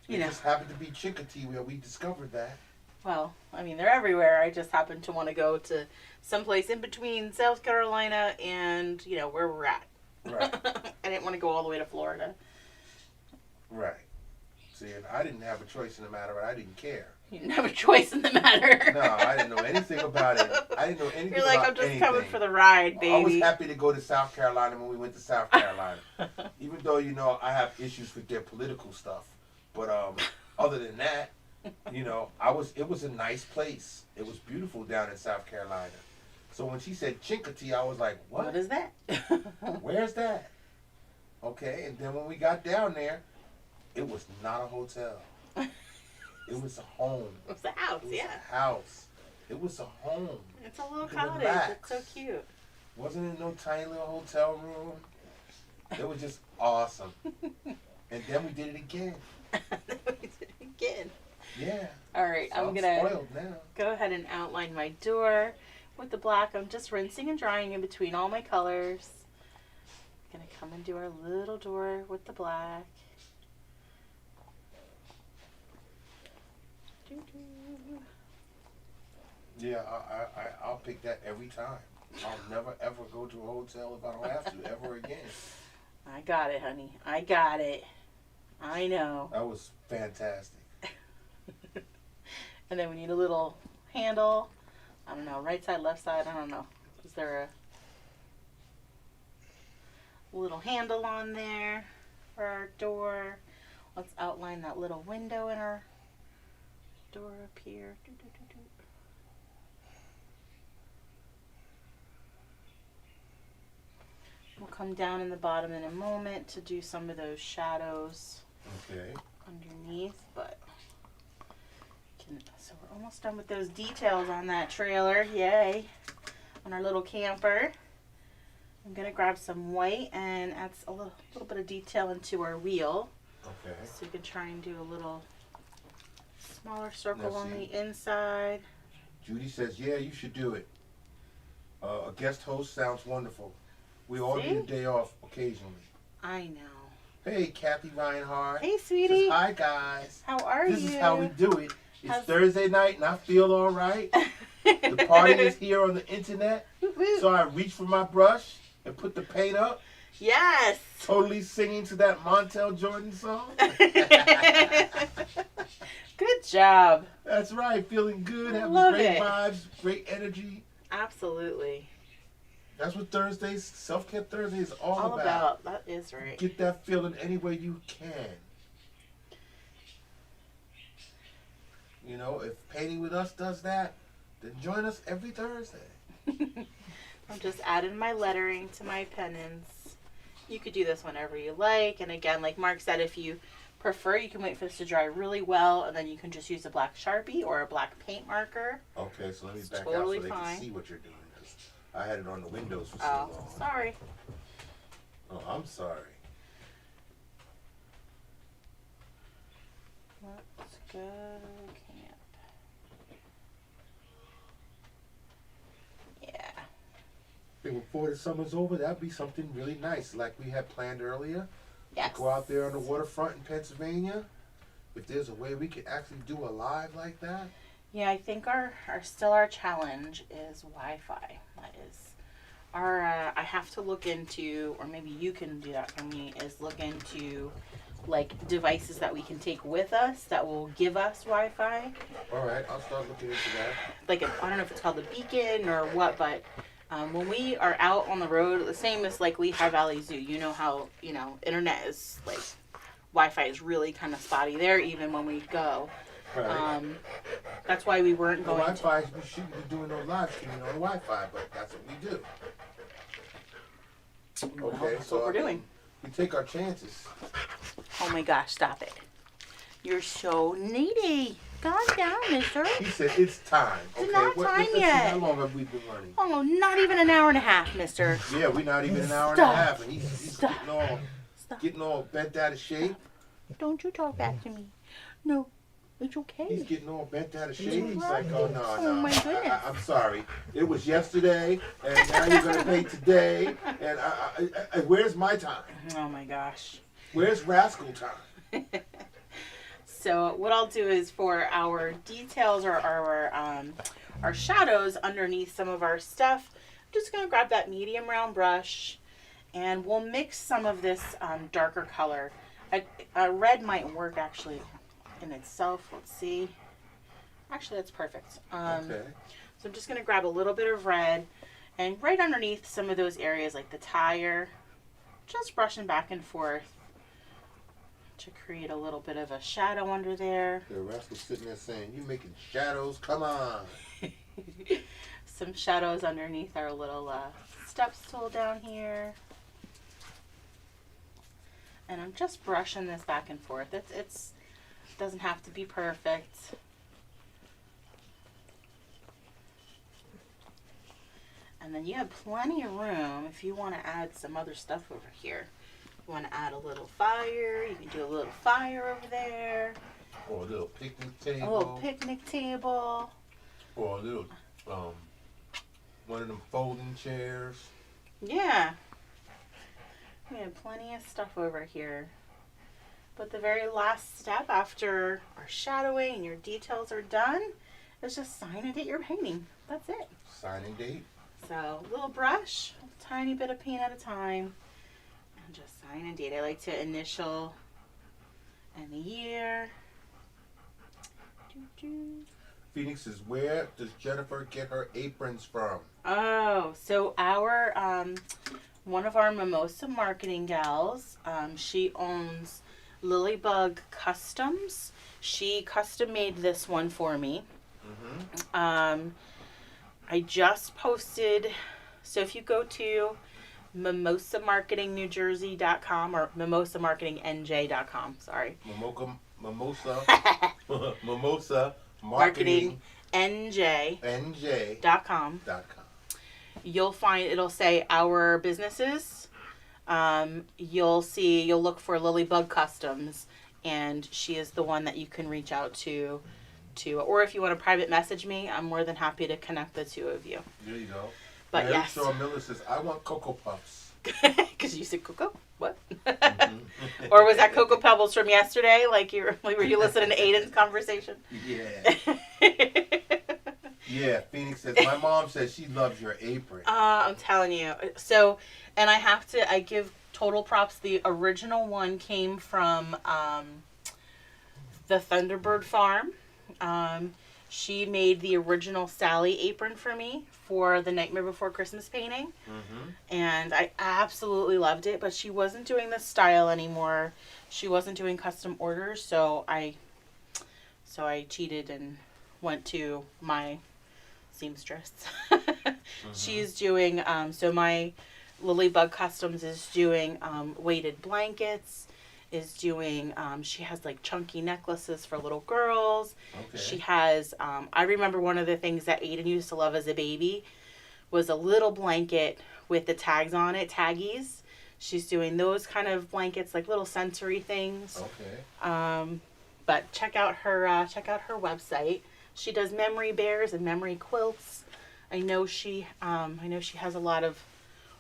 It just happened to be Chincoteague where we discovered that. Well, I mean, they're everywhere. I just happen to want to go to someplace in between South Carolina and, where we're at. Right. I didn't want to go all the way to Florida. Right. See, and I didn't have a choice in the matter, but I didn't care. You didn't have a choice in the matter. No, I didn't know anything about it. I didn't know anything You're like, about I'm just anything. coming for the ride, baby. I was happy to go to South Carolina when we went to South Carolina. Even though, I have issues with their political stuff. But other than that, it was a nice place. It was beautiful down in South Carolina. So when she said Chincoteague, I was like, what? What is that? Where's that? Okay, and then when we got down there, it was not a hotel. It was a home. It was a house, It was a house. It was a home. It's a little cottage. It's so cute. Wasn't in no tiny little hotel room. It was just awesome. And then we did it again. Yeah. All right, So I'm gonna spoiled now. go ahead and outline my door with the black. I'm just rinsing and drying in between all my colors. Gonna come and do our little door with the black. Yeah, I'll pick that every time. I'll never ever go to a hotel if I don't have to ever again. I got it, honey. I got it. I know. That was fantastic. And then we need a little handle. I don't know, right side, left side, I don't know. Is there a little handle on there for our door? Let's outline that little window in our door up here. We'll come down in the bottom in a moment to do some of those shadows underneath, but so we're almost done with those details on that trailer. Yay. On our little camper. I'm going to grab some white and add a little bit of detail into our wheel. Okay. So you can try and do a little smaller circle on the inside. Judy says, yeah, you should do it. A guest host sounds wonderful. We all need a day off occasionally. I know. Hey, Kathy Reinhardt. Hey, sweetie. Says, hi, guys. How are you? This is how we do it. It's Thursday night and I feel all right. The party is here on the internet. So I reach for my brush and put the paint up. Yes. Totally singing to that Montel Jordan song. Good job. That's right. Feeling good. Having great vibes, great energy. Absolutely. That's what Thursdays, Self-Care Thursday is all about. That is right. Get that feeling any way you can. You know, if Painting with Us does that, then join us every Thursday. I'm just adding my lettering to my pennants. You could do this whenever you like. And again, like Mark said, if you prefer, you can wait for this to dry really well, and then you can just use a black Sharpie or a black paint marker. Okay, so let me back totally out so they fine. can see what you're doing. Cause I had it on the windows for so long. Sorry. Oh, I'm sorry. Let's go camp. Yeah. Before the summer's over, that'd be something really nice, like we had planned earlier. Yes. Go out there on the waterfront in Pennsylvania. If there's a way we could actually do a live like that. Yeah, I think our challenge is Wi-Fi. That is our I have to look into, or maybe you can do that for me, is look into like devices that we can take with us that will give us Wi-Fi. All right, I'll start looking into that. Like I don't know if it's called a beacon or what, but when we are out on the road, the same as like Lehigh Valley Zoo, you know how, internet is like, Wi-Fi is really kind of spotty there even when we go. Right. That's why we weren't going Wi-Fi, we shouldn't be doing no live streaming on Wi-Fi, but that's what we do. Well, okay, that's what we're doing. We take our chances. Oh my gosh, stop it. You're so needy. Calm down, mister. He said it's time. It's not time yet. How long have we been running? Oh, not even an hour and a half, mister. Yeah, we're not even an hour and a half, and he's getting all bent out of shape. Don't you talk back to me. No, it's okay. He's getting all bent out of shape. He's like, oh, no. Oh, my goodness. I'm sorry. It was yesterday, and now you're going to pay today, and where's my time? Oh, my gosh. Where's rascal time? So what I'll do is for our details or our shadows underneath some of our stuff, I'm just going to grab that medium round brush and we'll mix some of this darker color. A red might work actually in itself. Let's see. Actually, that's perfect. Okay. So I'm just going to grab a little bit of red and right underneath some of those areas like the tire, just brushing back and forth to create a little bit of a shadow under there. The rascal's sitting there saying, you making shadows? Come on. Some shadows underneath our little step stool down here. And I'm just brushing this back and forth. It doesn't have to be perfect. And then you have plenty of room if you want to add some other stuff over here. Want to add a little fire, you can do a little fire over there. Or a little picnic table. A little picnic table. Or a little, one of them folding chairs. Yeah. We have plenty of stuff over here. But the very last step after our shadowing and your details are done is just sign and date your painting. That's it. Sign and date. So, little brush, a tiny bit of paint at a time, and just sign and date. I like to initial and the year. Phoenix says, where does Jennifer get her aprons from? Oh, so our one of our Mimosa marketing gals, she owns Lilybug Customs. She custom made this one for me. Mm-hmm. I just posted, so if you go to mimosamarketingnewjersey.com or mimosamarketingnj.com, sorry. Mimosa Marketing NJ.com. You'll find, it'll say our businesses. You'll look for Lilybug Customs, and she is the one that you can reach out to, or if you want to private message me, I'm more than happy to connect the two of you. There you go. But Mary yes. Shaw Miller says, I want Cocoa Puffs. Because you said Cocoa? What? Mm-hmm. Or was that Cocoa Pebbles from yesterday? Were you listening to Aiden's conversation? Yeah. Yeah, Phoenix says, my mom says she loves your apron. I'm telling you. So, and I give total props. The original one came from the Thunderbird Farm. She made the original Sally apron for me for the Nightmare Before Christmas painting. Mm-hmm. And I absolutely loved it, but she wasn't doing this style anymore. She wasn't doing custom orders, so I cheated and went to my seamstress. Mm-hmm. She's doing, so my Lilybug Customs is doing weighted blankets, is doing, she has like chunky necklaces for little girls. Okay. She has, I remember one of the things that Aiden used to love as a baby was a little blanket with the tags on it, taggies. She's doing those kind of blankets, like little sensory things. Okay. But check out her website. She does memory bears and memory quilts. I know she has a lot of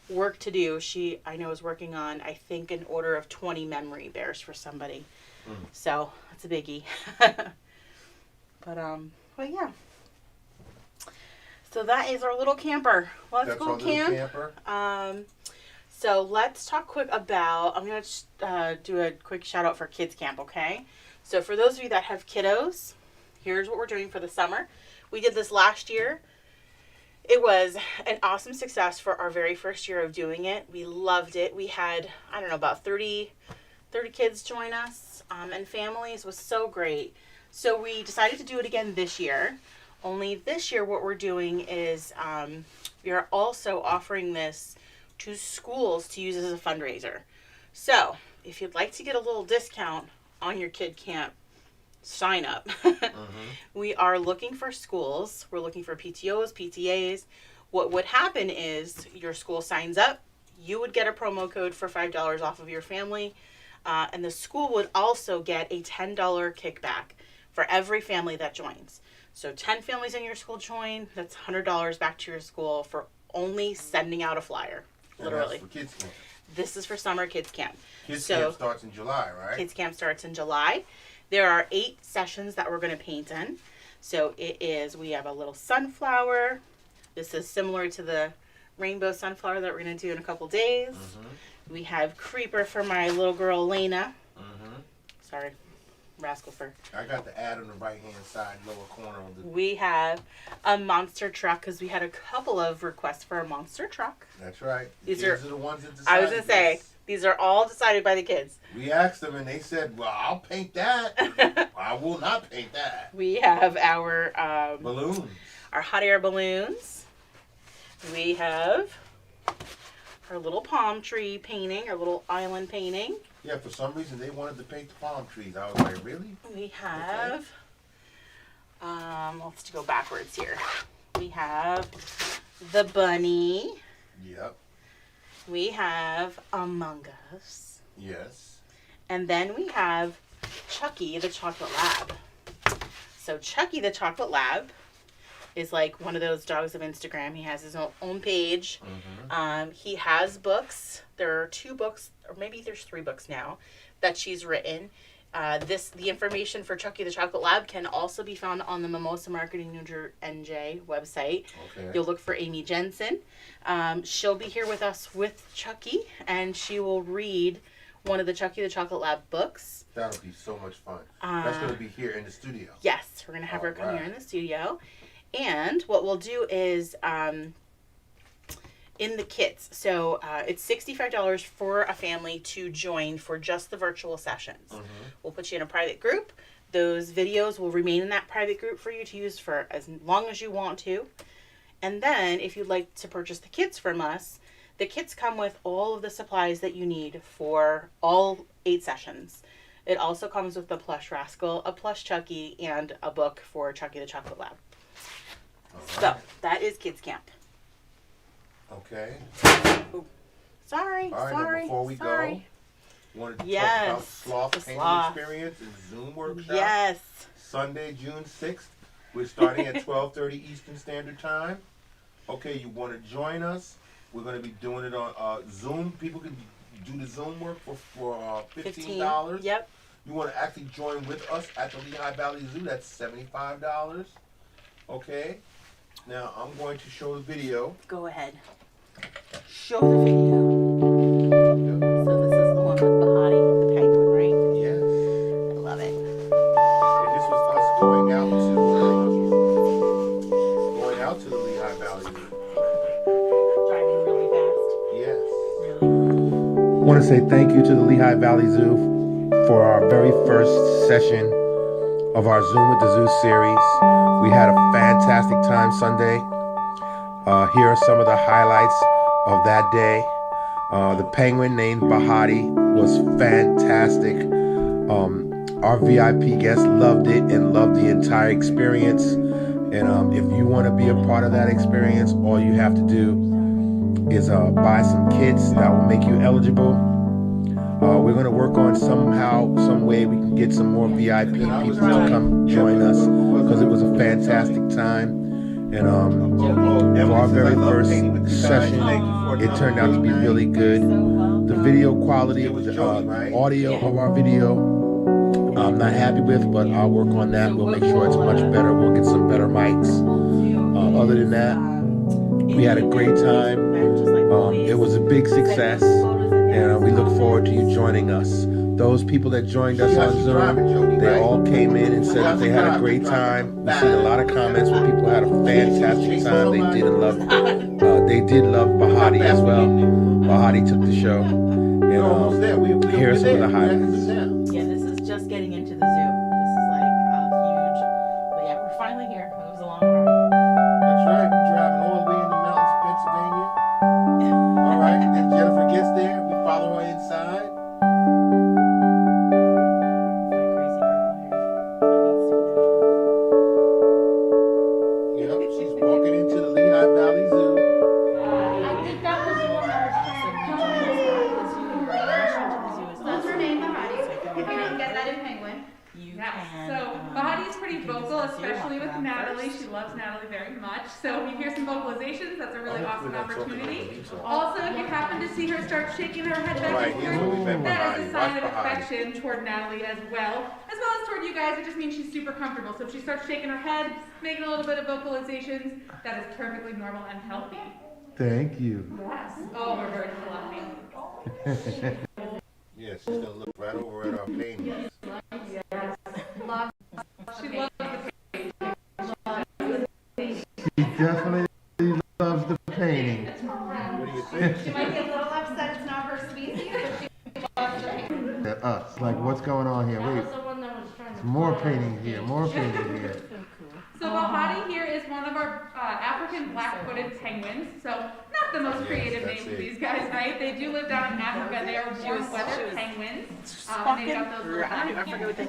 work to do. She, I know, is working on, I think, an order of 20 memory bears for somebody. So that's a biggie. But yeah. So that is our little camper. Let's go camp. So let's talk quick about, I'm going to do a quick shout out for kids camp, okay? So for those of you that have kiddos, here's what we're doing for the summer. We did this last year. It was an awesome success for our very first year of doing it. We loved it. We had, I don't know, about 30 kids join us, and families. It was so great. So we decided to do it again this year. Only this year what we're doing is we are also offering this to schools to use as a fundraiser. So if you'd like to get a little discount on your kid camp, sign up. We are looking for schools. We're looking for PTOs, PTAs. What would happen is your school signs up. You would get a promo code for $5 off of your family. And the school would also get a $10 kickback for every family that joins. So 10 families in your school join. That's $100 back to your school for only sending out a flyer. Literally. And that's for kids camp. This is for summer kids camp. Kids camp starts in July, right? Kids camp starts in July. There are 8 sessions that we're going to paint in. So we have a little sunflower. This is similar to the rainbow sunflower that we're going to do in a couple days. Mm-hmm. We have creeper for my little girl, Elena. Mm-hmm. Sorry, rascal fur. I got the ad on the right-hand side, lower corner of the... We have a monster truck because we had a couple of requests for a monster truck. That's right. These are the ones that decided. I was going to say, these are all decided by the kids. We asked them and they said, well, I'll paint that. I will not paint that. We have our... balloons. Our hot air balloons. We have our little palm tree painting, our little island painting. Yeah, for some reason they wanted to paint the palm trees. I was like, really? We have... let's go backwards here. We have the bunny. Yep. We have Among Us. Yes. And then we have Chucky the Chocolate Lab. So Chucky the Chocolate Lab is like one of those dogs of Instagram. He has his own page. Mm-hmm. He has books. There are 2 books, or maybe there's 3 books now, that she's written. The information for Chucky the Chocolate Lab can also be found on the Mimosa Marketing NJ website. Okay. You'll look for Amy Jensen. She'll be here with us with Chucky, and she will read one of the Chucky the Chocolate Lab books. That'll be so much fun. That's going to be here in the studio. Yes, we're going to have her come here in the studio. And what we'll do is in the kits. So it's $65 for a family to join for just the virtual sessions. Mm-hmm. We'll put you in a private group. Those videos will remain in that private group for you to use for as long as you want to. And then if you'd like to purchase the kits from us, the kits come with all of the supplies that you need for all 8 sessions. It also comes with a plush Rascal, a plush Chucky, and a book for Chucky the Chocolate Lab. Right. So that is Kids Camp. Okay. Ooh. Sorry. All right, sorry. Now before we go, you wanted to talk about Sloth Painting Experience and Zoom workshop. Yes. Sunday, June 6th. We're starting at 12:30 Eastern Standard Time. Okay, you want to join us? We're going to be doing it on Zoom. People can do the Zoom work for $15. Yep. You want to actually join with us at the Lehigh Valley Zoo? That's $75. Okay. Now I'm going to show the video. Go ahead. Show the video. So this is the one with Bahati, the penguin, right? Yes. I love it. And this was us going out to the Lehigh Valley Zoo. Driving really fast. Yes. Really. I want to say thank you to the Lehigh Valley Zoo for our very first session of our Zoom with the Zoo series. We had a fantastic time Sunday. Here are some of the highlights of that day. The penguin named Bahati was fantastic. Our VIP guests loved it and loved the entire experience. And if you want to be a part of that experience, all you have to do is buy some kits that will make you eligible. We're going to work on some way we can get some more VIP people to come join us, because it was a fantastic time. And for our very first session, it turned out to be really good. The video quality, the audio of our video, I'm not happy with, but I'll work on that. We'll make sure it's much better. We'll get some better mics. Other than that, we had a great time. It was a big success, and we look forward to you joining us. Those people that joined us on Zoom, they all came in and said that they had a great time. We see a lot of comments where people had a fantastic time. They did love Bahati as well. Bahati took the show. And here are some of the highlights. Yeah, this is just getting into the zoo. This is like huge. But yeah, we're finally here. It was a long ride. That's right. We're driving all the way in the mountains of Pennsylvania. All right. Then Jennifer gets there. We follow her inside. Especially with Natalie. She loves Natalie very much. So if you hear some vocalizations, that's a really awesome opportunity. Also, if you happen to see her start shaking her head back and forth, that is a sign of affection toward Natalie as well as toward you guys. It just means she's super comfortable. So if she starts shaking her head, making a little bit of vocalizations, that is perfectly normal and healthy. Thank you. Yes. Oh, we're very fluffy. Yes, she's going to look right over at our paintings. Yes. She loves the She definitely loves the painting. What do you think? She might be a little upset it's not her species, but she loves the painting. Us, like what's going on here? Wait, more painting here, more painting here. So Bahati here is one of our African black-footed penguins. So not the most creative name for these guys, right? They do live down in Africa. They are warm-weather penguins. I forget what they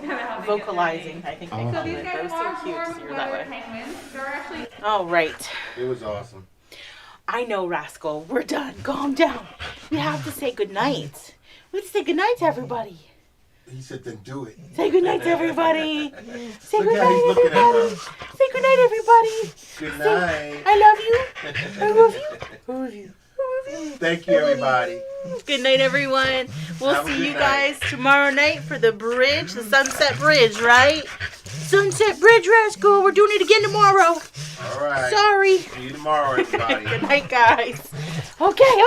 vocalizing. I think they call it. That was so cute to see her that way. Penguins. They're actually. All right. It was awesome. I know, Rascal. We're done. Calm down. We have to say goodnight. Let's say goodnight to everybody. He said, then do it. Say goodnight to everybody. Say Look how he's looking at her. Say goodnight, everybody. Good night. I love you. I love you. I love you. Thank you, everybody. Good night, everyone. We'll see you guys tomorrow night for the bridge, the Sunset Bridge, right? Sunset Bridge Rascal. We're doing it again tomorrow. All right. Sorry. See you tomorrow, everybody. Good night, guys. Okay.